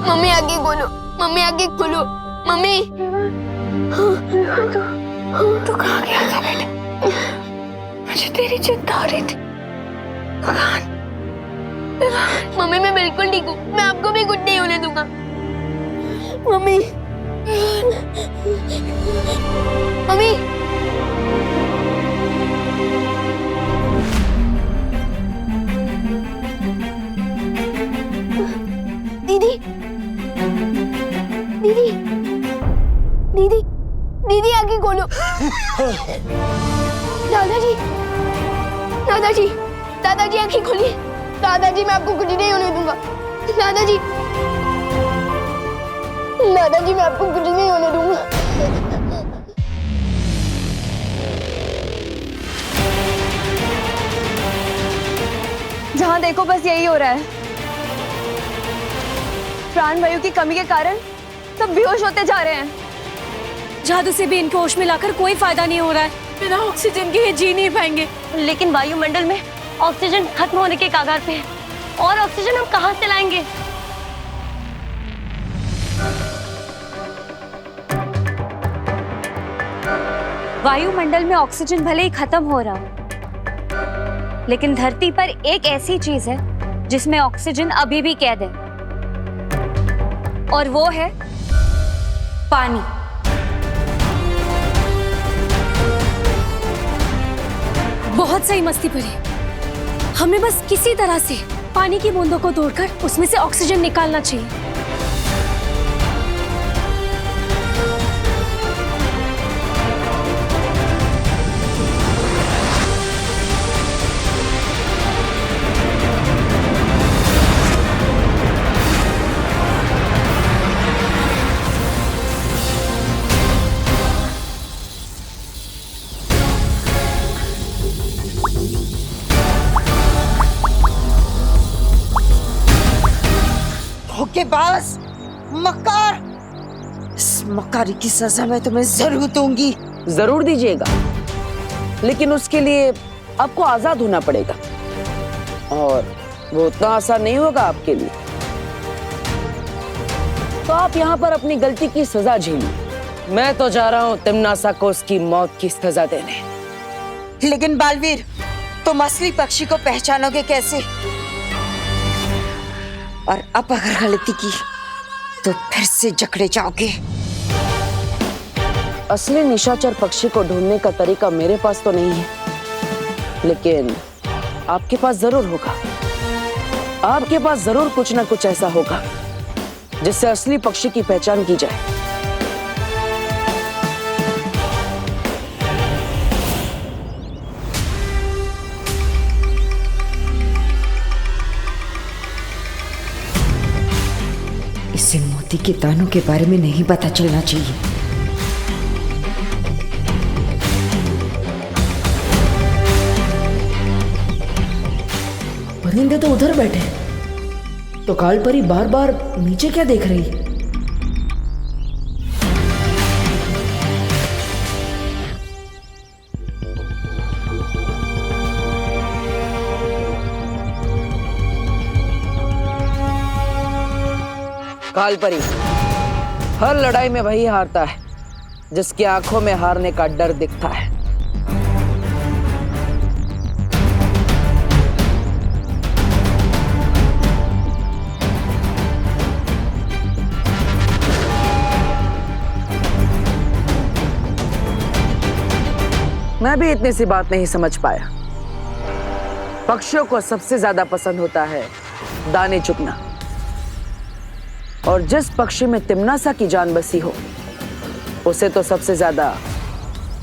मम्मी आगे खोलो, मम्मी आगे खोलो, मम्मी। तू कहाँ गया था बेटा? मुझे तेरी चिंता हो रही थी। मम्मी मैं बिल्कुल ठीक हूँ, मैं आपको भी कुछ नहीं होने दूंगा। मम्मी, मम्मी, दीदी, दीदी, दीदी, दीदी आगे खोलो। दादाजी, दादाजी, दादाजी आंखें खोलिए। दादाजी मैं आपको कुछ नहीं होने दूंगा। दादाजी, दादाजी मैं आपको कुछ नहीं होने दूंगा। जहाँ देखो बस यही हो रहा है। प्राण वायु की कमी के कारण सब बेहोश होते जा रहे हैं। जादू से भी इनको होश में लाकर कोई फायदा नहीं हो रहा है। बिना ऑक्सीजन के ये जी नहीं पाएंगे। लेकिन वायुमंडल में ऑक्सीजन खत्म होने के कगार पे है और ऑक्सीजन हम कहाँ से लाएंगे? वायुमंडल में ऑक्सीजन भले ही खत्म हो रहा हो, लेकिन धरती पर एक ऐसी चीज है जिसमें ऑक्सीजन अभी भी कैद है, और वो है पानी। बहुत सही मस्ती पड़ी। हमें बस किसी तरह से पानी की बूंदों को तोड़कर उसमें से ऑक्सीजन निकालना चाहिए। धोखेबाज, मक्कार! इस मक्कारी की सजा मैं तुम्हें जरूर दूंगी। जरूर दीजिएगा, लेकिन उसके लिए आपको आजाद होना पड़ेगा, और वो उतना आसान नहीं होगा आपके लिए। तो आप यहाँ पर अपनी गलती की सजा झेलिए मैं तो जा रहा हूँ तिम्नासा को उसकी मौत की सजा देने। लेकिन बालवीर, तुम असली पक्षी को पहचानोगे कैसे? और अब अगर गलती की तो फिर से जकड़े जाओगे। असली निशाचर पक्षी को ढूंढने का तरीका मेरे पास तो नहीं है, लेकिन आपके पास जरूर होगा। आपके पास जरूर कुछ ना कुछ ऐसा होगा जिससे असली पक्षी की पहचान की जाए। इसे मोती के दानों के बारे में नहीं पता चलना चाहिए। परिंदे तो उधर बैठे हैं, तो काल परी बार बार नीचे क्या देख रही है? कालपरी, हर लड़ाई में वही हारता है जिसकी आंखों में हारने का डर दिखता है। मैं भी इतनी सी बात नहीं समझ पाया। पक्षियों को सबसे ज्यादा पसंद होता है दाने चुगना, और जिस पक्षी में तिम्नासा की जान बसी हो उसे तो सबसे ज्यादा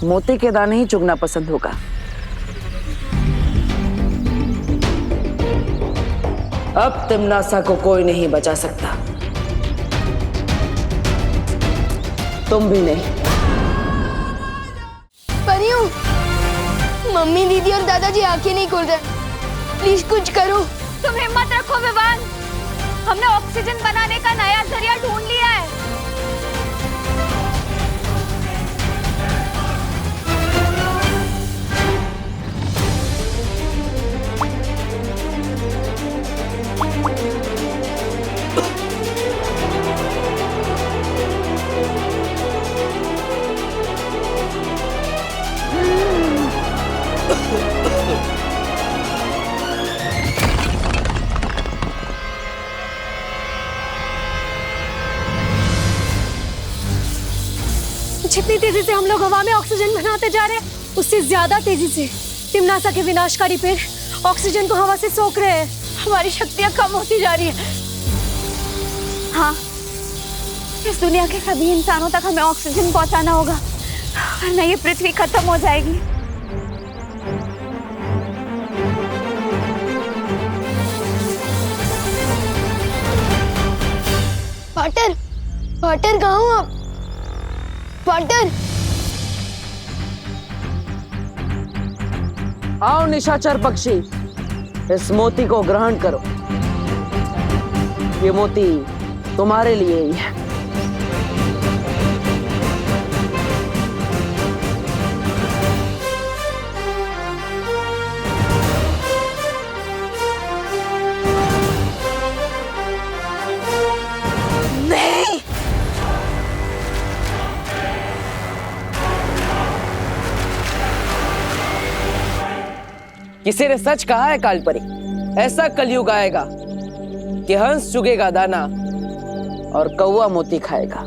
मोती के दाने ही चुगना पसंद होगा। अब तिम्नासा को कोई नहीं बचा सकता, तुम भी नहीं। परियों, मम्मी, दीदी और दादाजी आंखें नहीं खोल रहे, प्लीज कुछ करो। तुम हिम्मत रखो विवान, हमने ऑक्सीजन बनाने का नया जरिया ढूंढ लिया है। जितनी तेजी से हम लोग हवा में ऑक्सीजन बनाते जा रहे हैं, उससे ज्यादा तेजी से तिम्नासा के विनाशकारी पेड़ ऑक्सीजन को हवा से सोख रहे हैं। हमारी शक्तियां कम होती जा रही है। हाँ, इस दुनिया के सभी इंसानों तक हमें ऑक्सीजन पहुंचाना होगा, वरना ये पृथ्वी खत्म हो जाएगी। पार्टर, पार्टर कहाँ हो आप? पार्टर, आओ निशाचर पक्षी, इस मोती को ग्रहण करो। ये मोती तुम्हारे लिए ही है। नहीं, किसी ने सच कहा है कालपरी, ऐसा कलयुग आएगा कि हंस चुगेगा दाना और कौवा मोती खाएगा।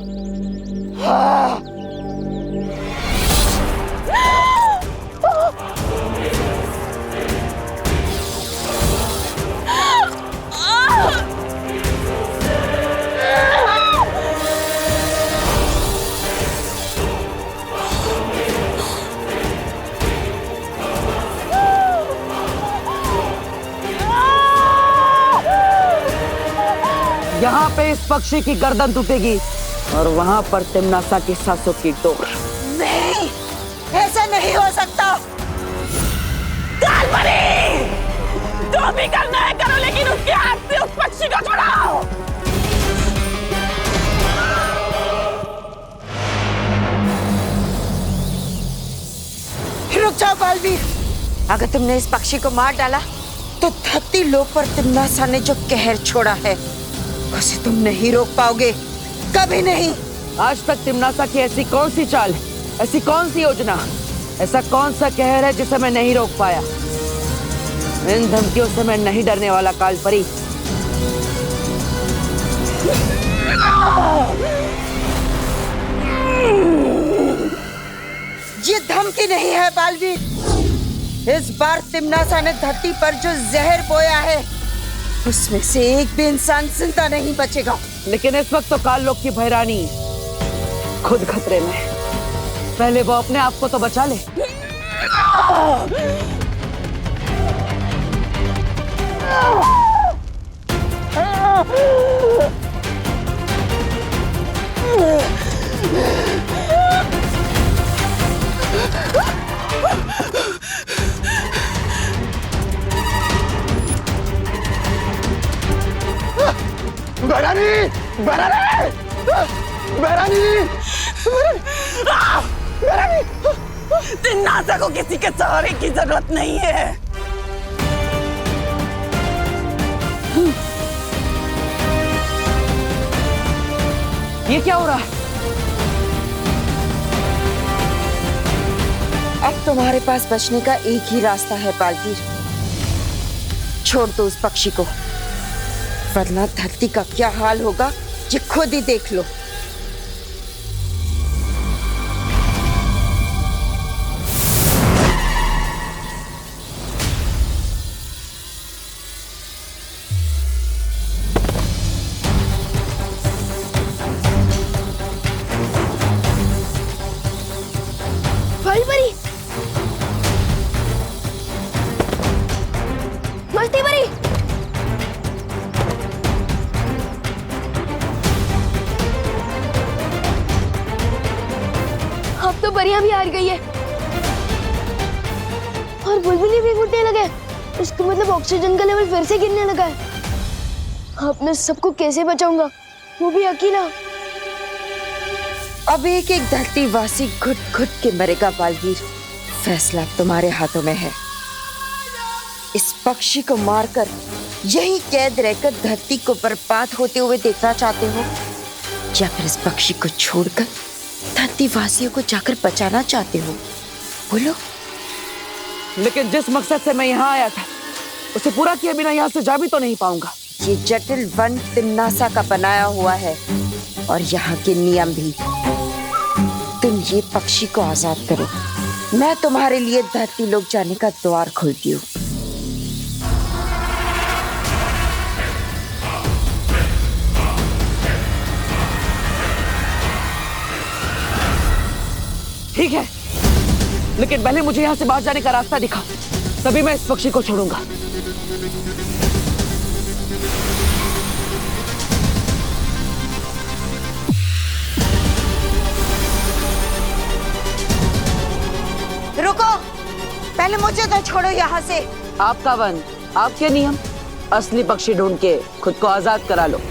यहाँ पे इस पक्षी की गर्दन टूटेगी और वहां पर तिम्नासा की सांसों की डोर। नहीं, ऐसा नहीं हो सकता। कालपरी, जो भी करना है करो, लेकिन उसके हाथ से उस पक्षी को छुड़ाओ। रुक जाओ बालवीर, अगर तुमने इस पक्षी को मार डाला तो धरती लोक पर तिम्नासा ने जो कहर छोड़ा है उसे तुम नहीं रोक पाओगे, कभी नहीं। आज तक तिमनासा की ऐसी कौन सी चाल, ऐसी कौन सी योजना, ऐसा कौन सा कहर है जिसे मैं नहीं रोक पाया? इन धमकियों से मैं नहीं डरने वाला कालपरी। ये धमकी नहीं है बालवीर। इस बार तिमनासा ने धरती पर जो जहर बोया है उसमें से एक भी इंसान जिंदा नहीं बचेगा। लेकिन इस वक्त तो काल लोक की भैरानी खुद खतरे में। पहले वो अपने आप को तो बचा ले। भैरानी, भैरानी, भैरानी, भैरानी। तिमनासा को किसी के सहारे की जरूरत नहीं है। ये क्या हो रहा है? अब तुम्हारे पास बचने का एक ही रास्ता है बालवीर। छोड़ दो उस पक्षी को, वरना धरती का क्या हाल होगा ये खुद ही देख लो। बालपरी, मस्ती परी। अब तो परियां भी हार गई है और बुलबुली भी फूटने लगे। इसका मतलब ऑक्सीजन का लेवल फिर से गिरने लगा है। अब मैं सबको कैसे बचाऊंगा, वो भी अकेला। अब एक एक धरतीवासी घुट घुट के मरेगा बालवीर। फैसला तुम्हारे हाथों में है। इस पक्षी को मारकर यही कैद रहकर धरती को बर्बाद होते हुए देखना चाहते हो, या फिर इस पक्षी को छोड़कर धरतीवासियों को जाकर बचाना चाहते हो? बोलो। लेकिन जिस मकसद से मैं यहाँ आया था उसे पूरा किए बिना यहाँ से जा भी तो नहीं पाऊंगा। ये जटिल वन तिमनासा का बनाया हुआ है और यहाँ के नियम भी। तुम ये पक्षी को आजाद करो, मैं तुम्हारे लिए धरती लोक जाने का द्वार खोलती हूँ। ठीक है, लेकिन पहले मुझे यहाँ से बाहर जाने का रास्ता दिखाओ, तभी मैं इस पक्षी को छोड़ूंगा। रुको, पहले मुझे तो छोड़ो यहाँ से। आपका वन, आपके नियम। असली पक्षी ढूंढ के खुद को आजाद करा लो।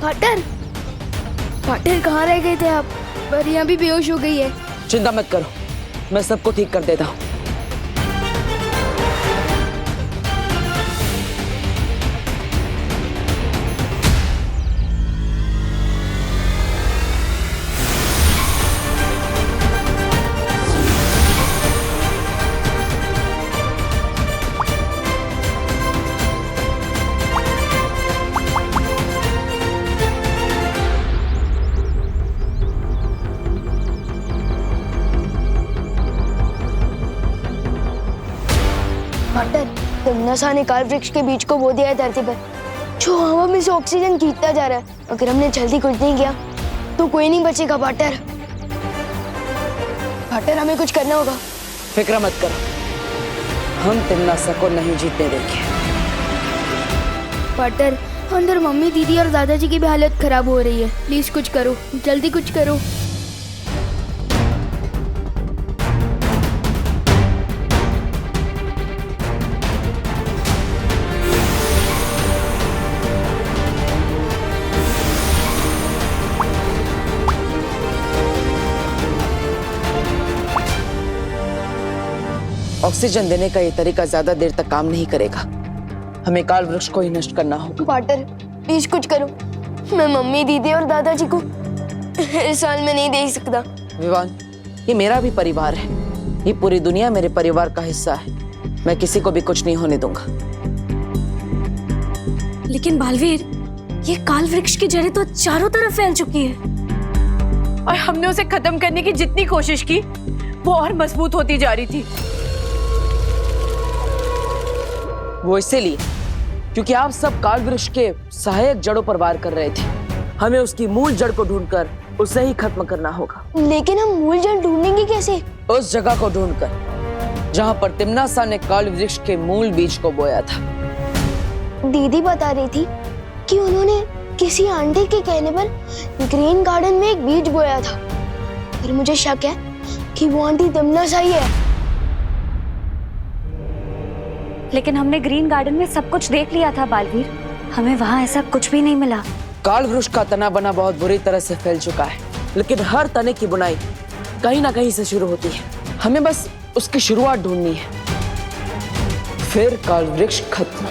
पाटर, पाटर कहाँ रह गए थे आप? परियां भी बेहोश हो गई है। चिंता मत करो, मैं सबको ठीक कर देता हूँ। पाटर, तिमनासा ने काल वृक्ष के बीज को बो दिया है धरती पर, जो हवा में से ऑक्सीजन खींचता जा रहा है। अगर हमने जल्दी कुछ नहीं किया तो कोई नहीं बचेगा पाटर। पाटर, हमें कुछ करना होगा। फिक्र मत करो, हम तिमनासा को नहीं जीतने देंगे। पाटर, अंदर मम्मी, दीदी और दादाजी की भी हालत खराब हो रही है। प्लीज कुछ करो, जल्दी कुछ करो। ऑक्सीजन देने का ये तरीका ज्यादा देर तक काम नहीं करेगा। हमें काल वृक्ष को ही नष्ट करना होगा। पाटर प्लीज कुछ करो, मैं मम्मी, दीदी और दादाजी को इस हाल में नहीं देख सकता। विवान, ये मेरा भी परिवार है, ये पूरी दुनिया मेरे परिवार का हिस्सा है। मैं किसी को भी कुछ नहीं होने दूंगा। लेकिन बालवीर, ये काल वृक्ष की जड़ें तो चारों तरफ फैल चुकी है और हमने उसे खत्म करने की जितनी कोशिश की वो और मजबूत होती जा रही थी। वो इसीलिए क्योंकि आप सब काल वृक्ष के सहायक जड़ों पर वार कर रहे थे। हमें उसकी मूल जड़ को ढूंढकर उसे ही खत्म करना होगा। लेकिन हम मूल जड़ ढूंढेंगे कैसे? उस जगह को ढूंढकर जहां पर तिम्नासा ने काल वृक्ष के मूल बीज को बोया था। दीदी बता रही थी कि उन्होंने किसी आंटी के कहने पर ग्रीन गार्डन में एक बीज बोया था, पर मुझे शक है कि वो आंटी तिम्नासा ही है। लेकिन हमने ग्रीन गार्डन में सब कुछ देख लिया था बालवीर, हमें वहाँ ऐसा कुछ भी नहीं मिला। काल वृक्ष का तना बना बहुत बुरी तरह से फैल चुका है, लेकिन हर तने की बुनाई कहीं ना कहीं से शुरू होती है। हमें बस उसकी शुरुआत ढूंढनी है, फिर काल वृक्ष खत्म।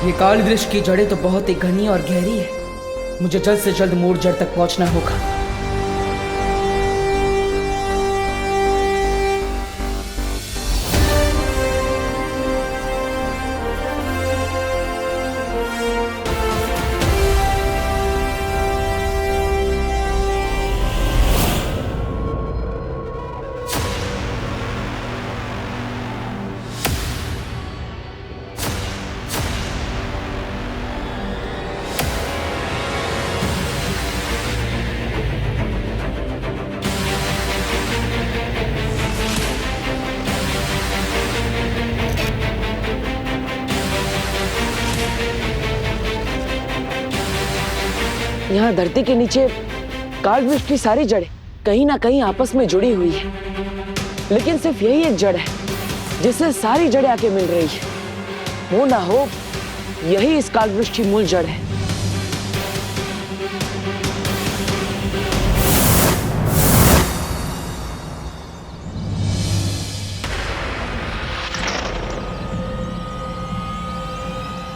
ये काल वृक्ष की जड़ें तो बहुत ही घनी और गहरी है। मुझे जल्द से जल्द मूल जड़ तक पहुंचना होगा। यहाँ धरती के नीचे काल वृक्ष की सारी जड़ें कहीं ना कहीं आपस में जुड़ी हुई है, लेकिन सिर्फ यही एक जड़ है जिससे सारी जड़ें आके मिल रही है। हो ना हो यही इस काल वृक्ष की मूल जड़ है।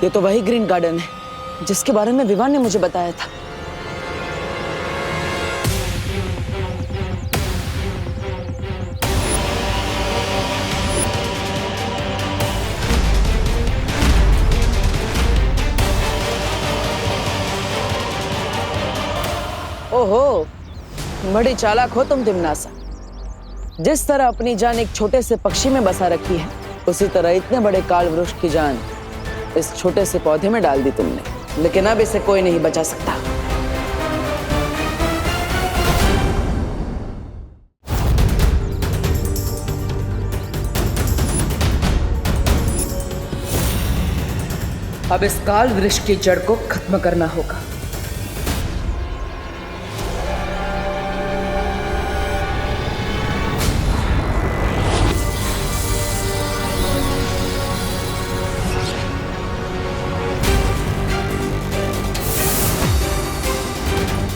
ये तो वही ग्रीन गार्डन है जिसके बारे में विवान ने मुझे बताया था। ओहो, बड़ी चालाक हो तुम तिम्नासा। जिस तरह अपनी जान एक छोटे से पक्षी में बसा रखी है, उसी तरह इतने बड़े काल वृक्ष की जान इस छोटे से पौधे में डाल दी तुमने। लेकिन अब इसे कोई नहीं बचा सकता। अब इस काल वृक्ष की जड़ को खत्म करना होगा।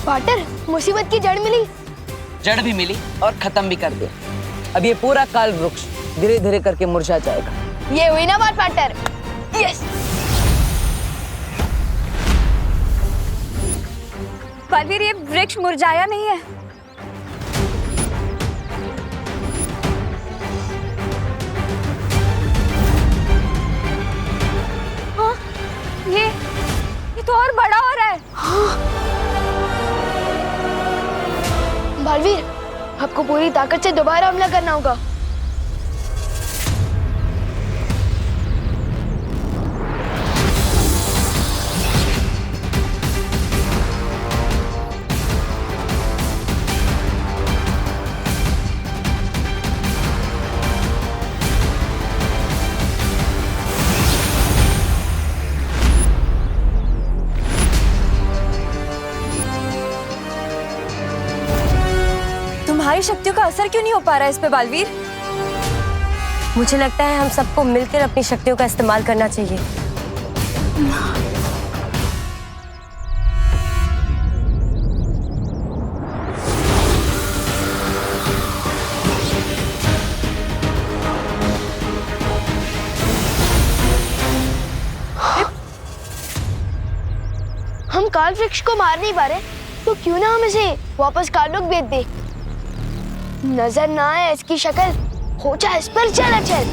पाटर, मुसीबत की जड़ मिली। जड़ भी मिली और खत्म भी कर दिया। अब ये पूरा काल वृक्ष धीरे धीरे करके मुरझा जाएगा। ये हुई ना बात पाटर। यस। बालवीर, ये वृक्ष मुरझाया नहीं है। हाँ, ये तो और बड़ा हो रहा है। हाँ। बालवीर, आपको पूरी ताकत से दोबारा हमला करना होगा। तुम्हारी शक्तियों का असर क्यों नहीं हो पा रहा है इस पे बालवीर? मुझे लगता है हम सबको मिलकर अपनी शक्तियों का इस्तेमाल करना चाहिए। हम काल वृक्ष को मार नहीं पा रहे, तो क्यों ना हम इसे वापस काललोक भेज दे। नजर ना आए इसकी शक्ल, हो जाए इस पर चल चल।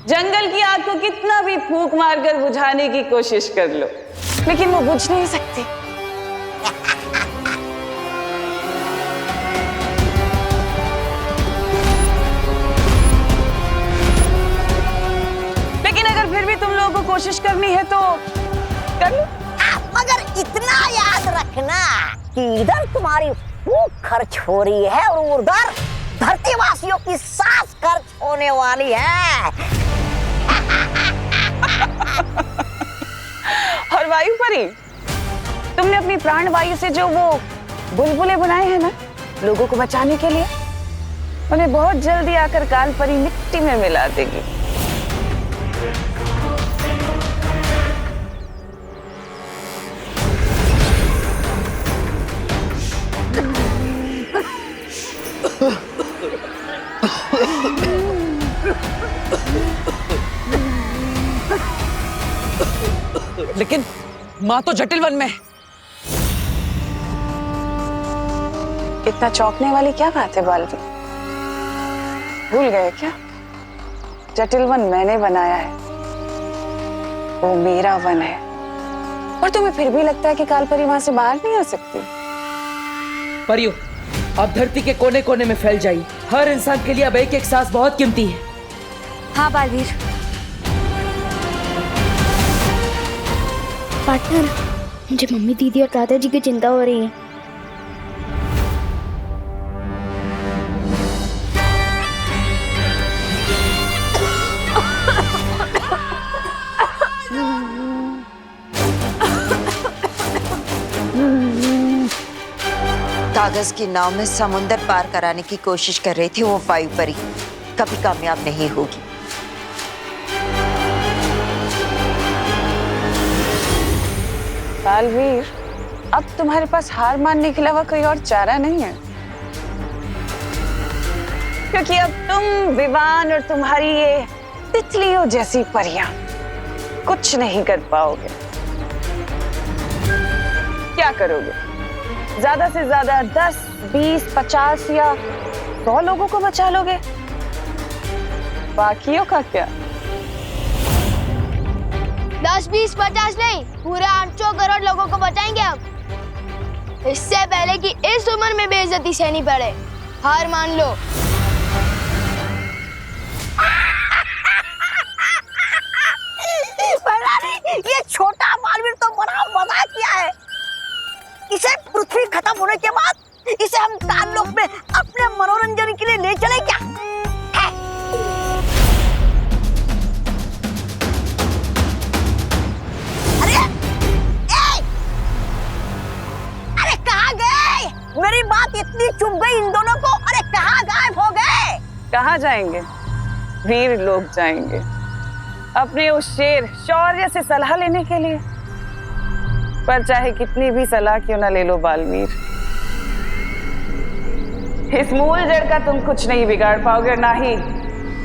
जंगल की आग को कितना भी फूंक मारकर बुझाने की कोशिश कर लो, लेकिन वो बुझ नहीं सकती। लेकिन अगर फिर भी तुम लोगों को कोशिश करनी है तो कर लो। मगर इतना याद रखना कि इधर तुम्हारी फूंक खर्च हो रही है और उधर धरतीवासियों की सांस खर्च होने वाली है। और वायु परी, तुमने अपनी प्राण वायु से जो वो बुलबुले बनाए हैं ना लोगों को बचाने के लिए, उन्हें बहुत जल्दी आकर काल परी मिट्टी में मिला देगी। लेकिन माँ तो जटिल वन में है। इतना चौंकने वाली क्या बात है बालवीर? भूल गए क्या? जटिल वन मैंने बनाया है, वो मेरा वन है। और तुम्हें फिर भी लगता है कि कालपरी वहां से बाहर नहीं आ सकती? परियो, आप धरती के कोने कोने में फैल जाइए। हर इंसान के लिए अब एक एक सांस बहुत कीमती है। हाँ बालवीर। पार्टनर, मुझे मम्मी, दीदी और दादाजी की चिंता हो रही है। कागज की नाव में समुंदर पार कराने की कोशिश कर रही थी वो वायु परी, कभी कामयाब नहीं होगी। बालवीर, अब तुम्हारे पास हार मानने के अलावा कोई और चारा नहीं है, क्योंकि अब तुम, विवान और तुम्हारी ये तितलियों जैसी परियां कुछ नहीं कर पाओगे। क्या करोगे? ज्यादा से ज्यादा 10, 20, 50 या 100 लोगों को बचा लोगे। बाकियों का क्या? 10, 20, 50 नहीं, पूरे 800 करोड़ लोगों को बचाएंगे हम। इससे पहले कि इस उम्र में बेइज्जती सहनी पड़े, हार मान लो। ये छोटा बालवीर तो बड़ा मजाक किया है। इसे पृथ्वी खत्म होने के बाद इसे हम काललोक में अपने मनोरंजन के लिए ले चले क्या? अरे कहाँ गए? मेरी बात इतनी चुभ गई इन दोनों को। अरे कहाँ गायब हो गए? कहाँ जाएंगे? वीर लोग जाएंगे अपने उस शेर शौर्य से सलाह लेने के लिए। पर चाहे कितनी भी सलाह क्यों ना ले लो बालवीर, इस मूल जड़ का तुम कुछ नहीं बिगाड़ पाओगे, ना ही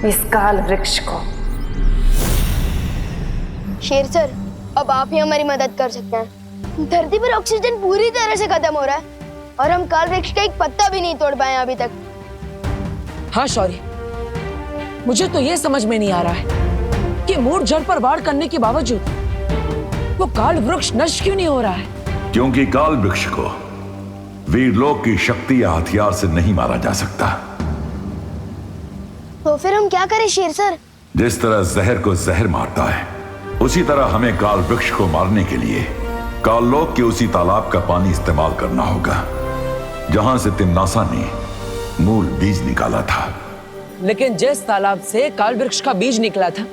इस काल वृक्ष को। शेर सर, अब आप ही हमारी मदद कर सकते हैं। धरती पर ऑक्सीजन पूरी तरह से खत्म हो रहा है और हम काल वृक्ष का एक पत्ता भी नहीं तोड़ पाए अभी तक। हाँ शौर्य, मुझे तो ये समझ में नहीं आ रहा है कि मूल जड़ पर वार करने के बावजूद वो काल वृक्ष नष्ट क्यों नहीं हो रहा है? क्योंकि काल वृक्ष को वीरलोक की शक्ति या हथियार से नहीं मारा जा सकता। तो फिर हम क्या करें शेर सर? जिस तरह जहर को जहर मारता है, उसी तरह हमें काल वृक्ष को मारने के लिए काललोक के उसी तालाब का पानी इस्तेमाल करना होगा जहां से तिम्नासा ने मूल बीज निकाला था। लेकिन जिस तालाब से काल वृक्ष का बीज निकला था,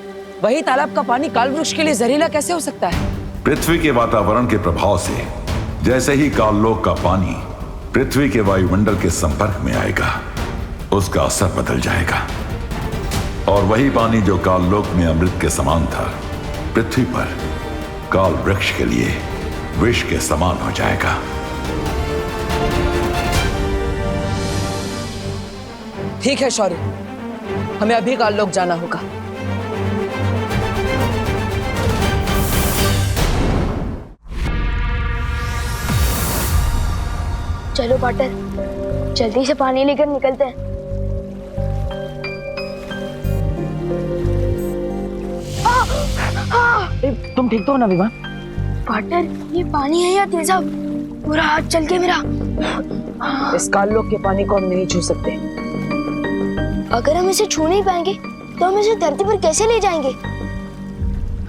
वही तालाब का पानी काल वृक्ष के लिए जहरीला कैसे हो सकता है? पृथ्वी के वातावरण के प्रभाव से जैसे ही काललोक का पानी पृथ्वी के वायुमंडल के संपर्क में आएगा, उसका असर बदल जाएगा और वही पानी जो काललोक में अमृत के समान था, पृथ्वी पर काल वृक्ष के लिए विष के समान हो जाएगा। ठीक है शौर्य, हमें अभी काललोक जाना होगा। चलो पाटर, जल्दी से पानी लेकर निकलते हैं। तुम ठीक तो हो ना विवान? पाटर, ये पानी है या तेजाब? पूरा हाथ चल के मेरा। इस काललोक के पानी को हम नहीं छू सकते। अगर हम इसे छू नहीं पाएंगे तो हम इसे धरती पर कैसे ले जाएंगे?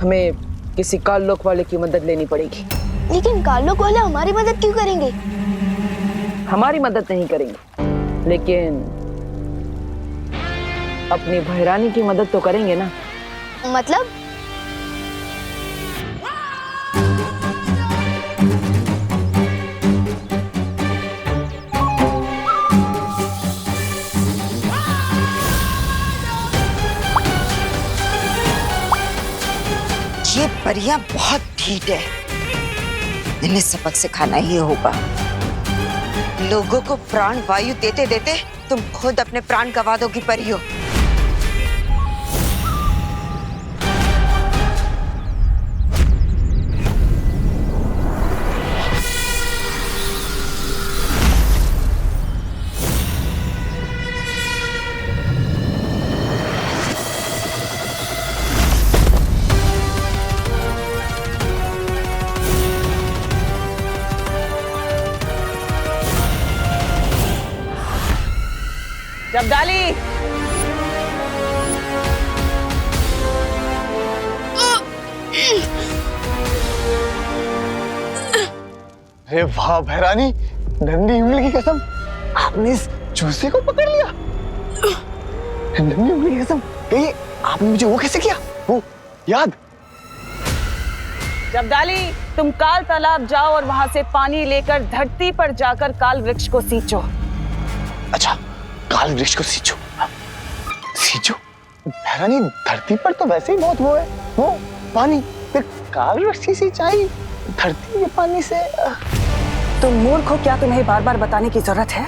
हमें किसी काललोक वाले की मदद लेनी पड़ेगी। लेकिन काललोक वाले हमारी मदद क्यों करेंगे? हमारी मदद नहीं करेंगे, लेकिन अपनी भैरानी की मदद तो करेंगे ना। मतलब? ये परियां बहुत ढीठ है, इन्हें सबक सिखाना ही होगा। लोगों को प्राण वायु देते देते तुम खुद अपने प्राण गंवा दोगी परियों। जब्दाली, अरे वाह भैरानी, नन्ही उंगली की कसम, आपने इस चूसे को पकड़ लिया। नन्ही उंगली की कसम, कहिए आपने मुझे वो कैसे किया? वो याद? जब्दाली, तुम काल तालाब जाओ और वहां से पानी लेकर धरती पर जाकर काल वृक्ष को सींचो। अच्छा, काल वृक्ष को सींचो। सींचो? भैरानी, धरती पर तो वैसे ही बहुत वो है, वो पानी, फिर काल वृक्ष की सिंचाई धरती के पानी से। तुम मूर्ख हो क्या? तुम्हें बार बार बताने की जरूरत है?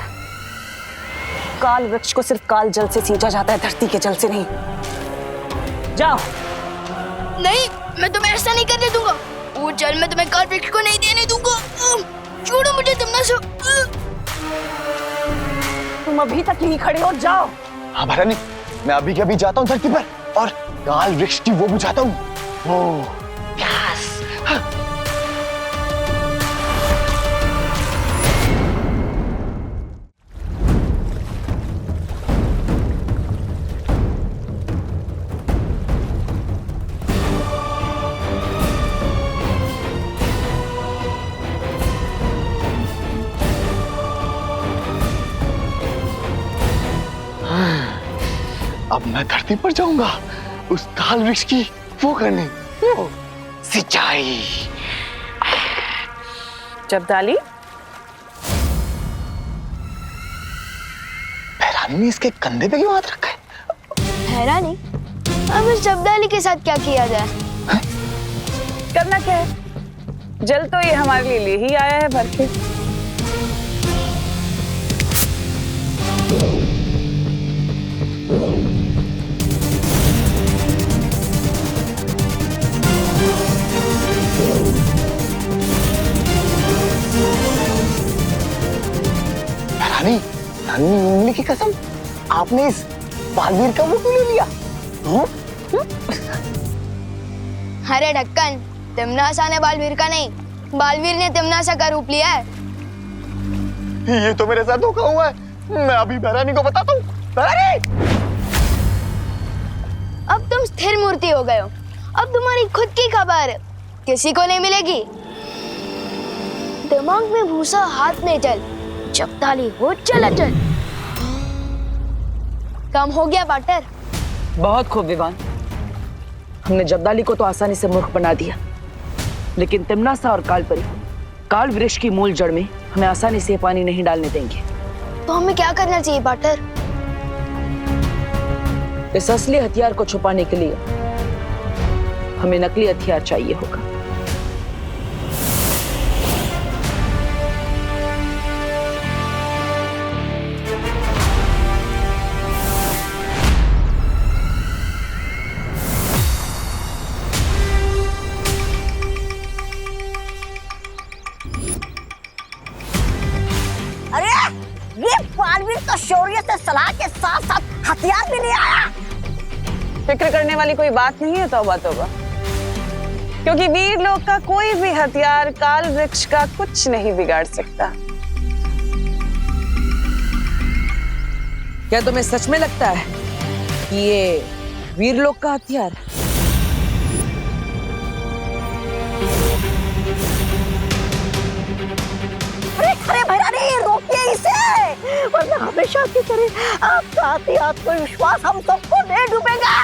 काल वृक्ष को सिर्फ काल जल से सींचा जाता है, धरती के जल से नहीं। जाओ। नहीं, मैं तुम्हें ऐसा नहीं करने दूंगा। वो जल मैं तुम्हें काल वृक्ष को नहीं देने दूंगा। छोड़ो मुझे, तुम अभी तक यहीं खड़े हो, जाओ। हाँ भैरानी, मैं अभी के अभी जाता हूँ धरती पर और काल वृक्ष की वो बुझाता हूँ। यस। अब मैं धरती पर जाऊंगा उस काल वृक्ष की वो करने, वो सिंचाई। जब्दाली, भैरानी ने इसके कंधे पे क्यों हाथ रखा है? हैरानी, अब इस जब्दाली के साथ क्या किया जाए? करना क्या है? जल तो ये हमारे लिए ले ही आया है भर के। भैरानी, नन्ही उंगली की कसम, आपने इस बालवीर का वो क्यों ले लिया? अरे ढक्कन, तिमनासा ने बालवीर का नहीं, बालवीर ने तिमनासा का रूप लिया है। ये तो मेरे साथ धोखा हुआ है। मैं अभी भैरानी को बताता हूँ। भैरानी! अब तुम स्थिर मूर्ति हो गए हो। अब तुम्हारी खुद की खबर किसी को नहीं मिलेगी। दिमाग में भूसा, हाथ में जल, जब्दाली हो चल। काम हो गया पाटर। बहुत खूब विवान, हमने जब्दाली को तो आसानी से मूर्ख बना दिया, लेकिन तिमनासा और कालपरी काल वृक्ष की मूल जड़ में हमें आसानी से पानी नहीं डालने देंगे। तो हमें क्या करना चाहिए पाटर? इस असली हथियार को छुपाने के लिए हमें नकली हथियार चाहिए होगा। अरे ये बालवीर तो शौर्य से सलाह के साथ साथ हथियार भी नहीं आया। फिक्र करने वाली कोई बात नहीं है तौबा तौबा, क्योंकि वीर लोग का कोई भी हथियार काल वृक्ष का कुछ नहीं बिगाड़ सकता। क्या तुम्हें सच में लगता है कि ये वीर लोग का हथियार? अरे अरे भैरानी, रोकिए इसे, वरना हमेशा की तरह आपका आत्मविश्वास हम सबको ले डूबेगा।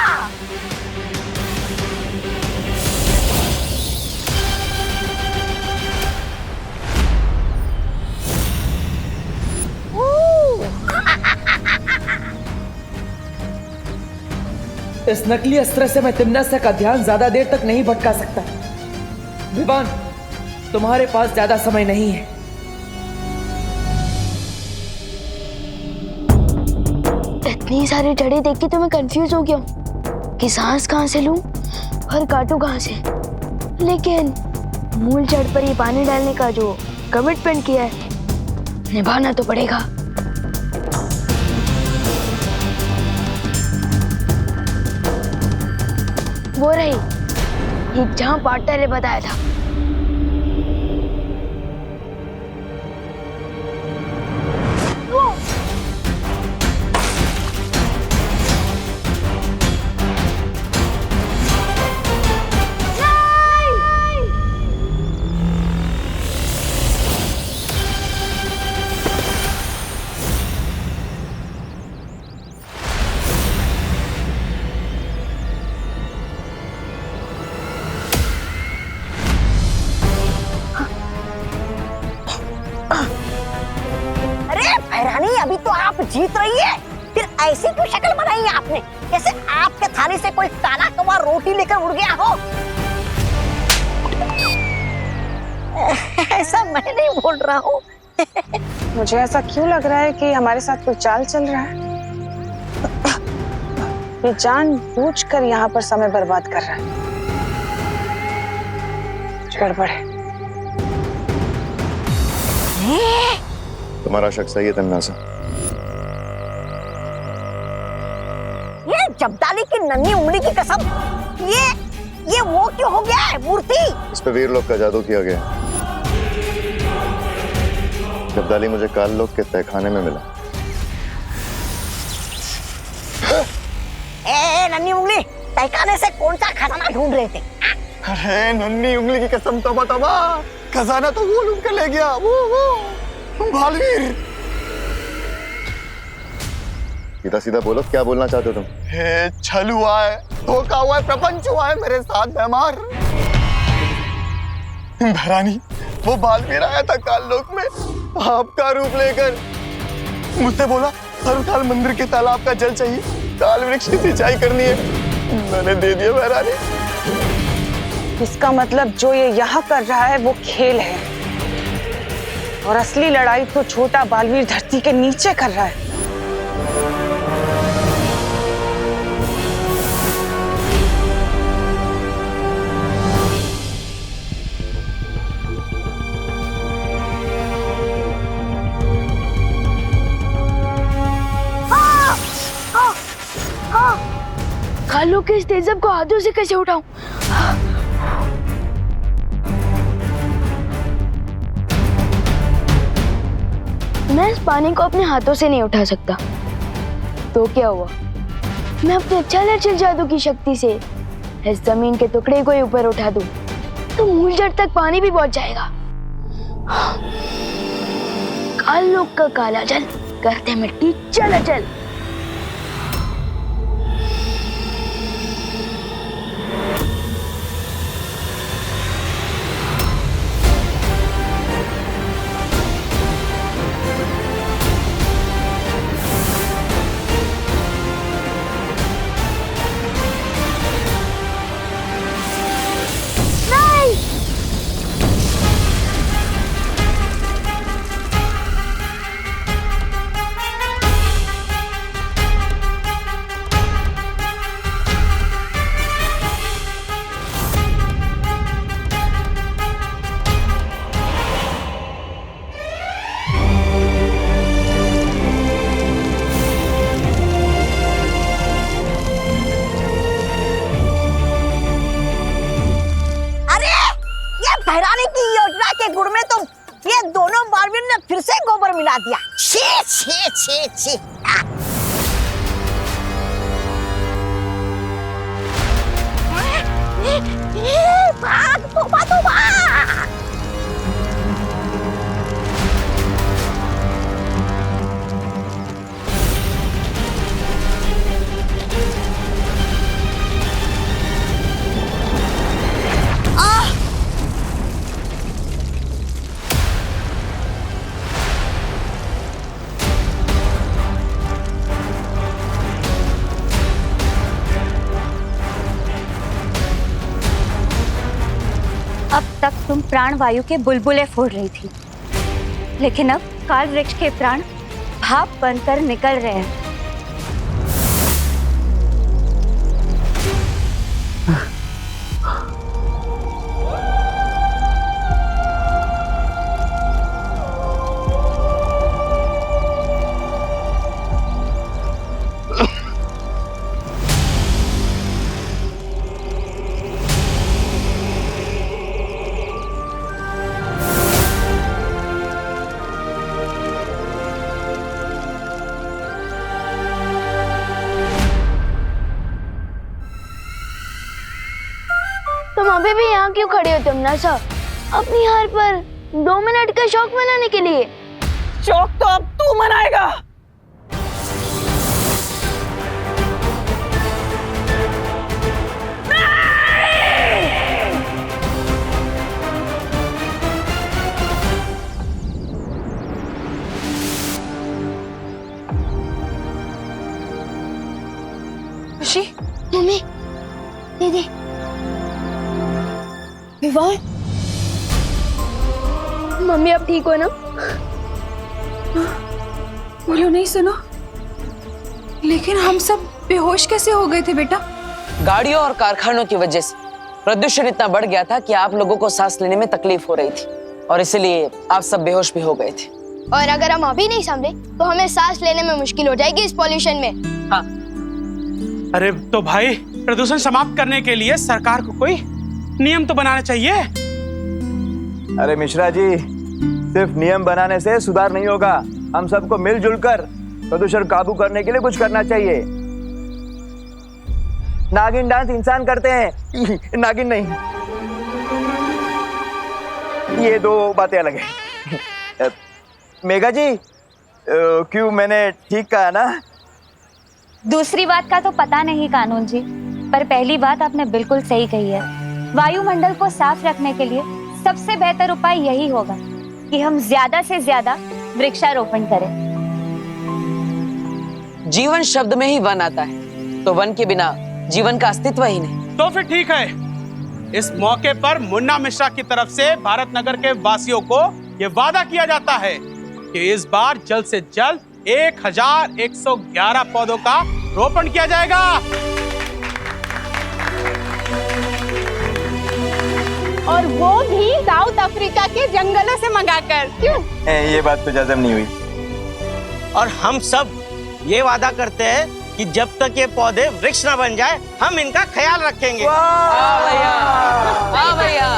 इस नकली अस्त्र से मैं तिम्नासा का ध्यान ज्यादा देर तक नहीं भटका सकता। विवान, तुम्हारे पास ज्यादा समय नहीं है। इतनी सारी जड़ें देख के तो मैं कंफ्यूज हो गया हूँ कि सांस कहाँ से लूं और काटूं कहाँ से। लेकिन मूल जड़ पर ये पानी डालने का जो कमिटमेंट किया है, निभाना तो पड़ेगा। वो रही ये जहाँ पार्टनर ने बताया था। अभी तो आप जीत रही है, फिर ऐसी क्यों शक्ल बनाई है आपने, जैसे आपके थाली से कोई काला कौवा रोटी लेकर उड़ गया हो। ऐसा मैं नहीं बोल रहा हूँ। मुझे ऐसा क्यों लग रहा है कि हमारे साथ कोई चाल चल रहा है। ये जानबूझकर यहाँ पर समय बर्बाद कर रहा है। गड़बड़ है। तुम्हारा शक सही है तन्नासा। ये जब्दाली की नन्ही उंगली की कसम, ये वो क्यों हो गया है मूर्ति? इस पे वीर लोग का जादू किया गया। जब्दाली मुझे काल लोग के तहखाने में मिला। ए नन्ही उंगली, तहखाने से कौन सा खजाना ढूंढ रहे थे? अरे नन्ही उंगली की कसम, तौबा तौबा, खजाना तो वो लूट कर ले गया, वो बालवीर। सीधा सीधा बोलो, क्या बोलना चाहते हो तुम? छल हुआ है, धोखा हुआ है, प्रपंच हुआ है मेरे साथ बेमार। भरानी, वो बालवीर आया था काल लोक में आपका रूप लेकर, मुझसे बोला हर मंदिर के तालाब का जल चाहिए, काल वृक्ष की सिंचाई करनी है। मैंने दे दिया भरानी। इसका मतलब जो ये यहाँ कर रहा है वो खेल है, और असली लड़ाई तो छोटा बालवीर धरती के नीचे कर रहा है। कालू के इस तेजब को हाथों से कैसे उठाऊं? मैं इस पानी को अपने हाथों से नहीं उठा सकता। तो क्या हुआ, मैं अपने चल जादू की शक्ति से इस जमीन के टुकड़े को ही ऊपर उठा दूं तो मूल जड़ तक पानी भी पहुंच जाएगा। काल लोक का काला जल करते मिट्टी चल चल। बहरानी की योजना के गुड़ में तो ये दोनों बालवीर ने फिर से गोबर मिला दिया। छी छी छी छी। भाग तोबा तोबा। अब तक तुम प्राण वायु के बुलबुले फोड़ रही थी, लेकिन अब काल वृक्ष के प्राण भाप बनकर निकल रहे हैं। तुम अभी भी यहाँ क्यों खड़े हो तमन्ना? अपनी हार पर 2 मिनट का शौक मनाने के लिए? शौक तो अब तू मनाएगा। खुशी, मम्मी, दीदी, विवान, मम्मी अब ठीक हो ना? बोलो नहीं सुनो, लेकिन हम सब बेहोश कैसे हो गए थे बेटा? गाड़ियों और कारखानों की वजह से प्रदूषण इतना बढ़ गया था कि आप लोगों को सांस लेने में तकलीफ हो रही थी और इसलिए आप सब बेहोश भी हो गए थे। और अगर हम अभी नहीं समझे तो हमें सांस लेने में मुश्किल हो जाएगी इस पॉल्यूशन में। हाँ। अरे तो भाई, प्रदूषण समाप्त करने के लिए सरकार को कोई नियम तो बनाना चाहिए। अरे मिश्रा जी, सिर्फ नियम बनाने से सुधार नहीं होगा। हम सबको मिलजुल कर प्रदूषण काबू करने के लिए कुछ करना चाहिए। नागिन डांस इंसान करते हैं, नागिन नहीं। ये दो बातें अलग हैं। मेघा जी, क्यों मैंने ठीक कहा ना? दूसरी बात का तो पता नहीं कानून जी, पर पहली बात आपने बिल्कुल सही कही है। वायुमंडल को साफ रखने के लिए सबसे बेहतर उपाय यही होगा कि हम ज्यादा से ज्यादा वृक्षारोपण करें। जीवन शब्द में ही वन आता है, तो वन के बिना जीवन का अस्तित्व ही नहीं। तो फिर ठीक है, इस मौके पर मुन्ना मिश्रा की तरफ से भारत नगर के वासियों को ये वादा किया जाता है कि इस बार जल्द से जल्द 1111 पौधों का रोपण किया जाएगा। और वो भी साउथ अफ्रीका के जंगलों से मंगाकर। क्यों? ये बात तो जज़म नहीं हुई। और हम सब ये वादा करते हैं कि जब तक ये पौधे वृक्ष न बन जाए, हम इनका ख्याल रखेंगे। वाह भैया, वाह भैया।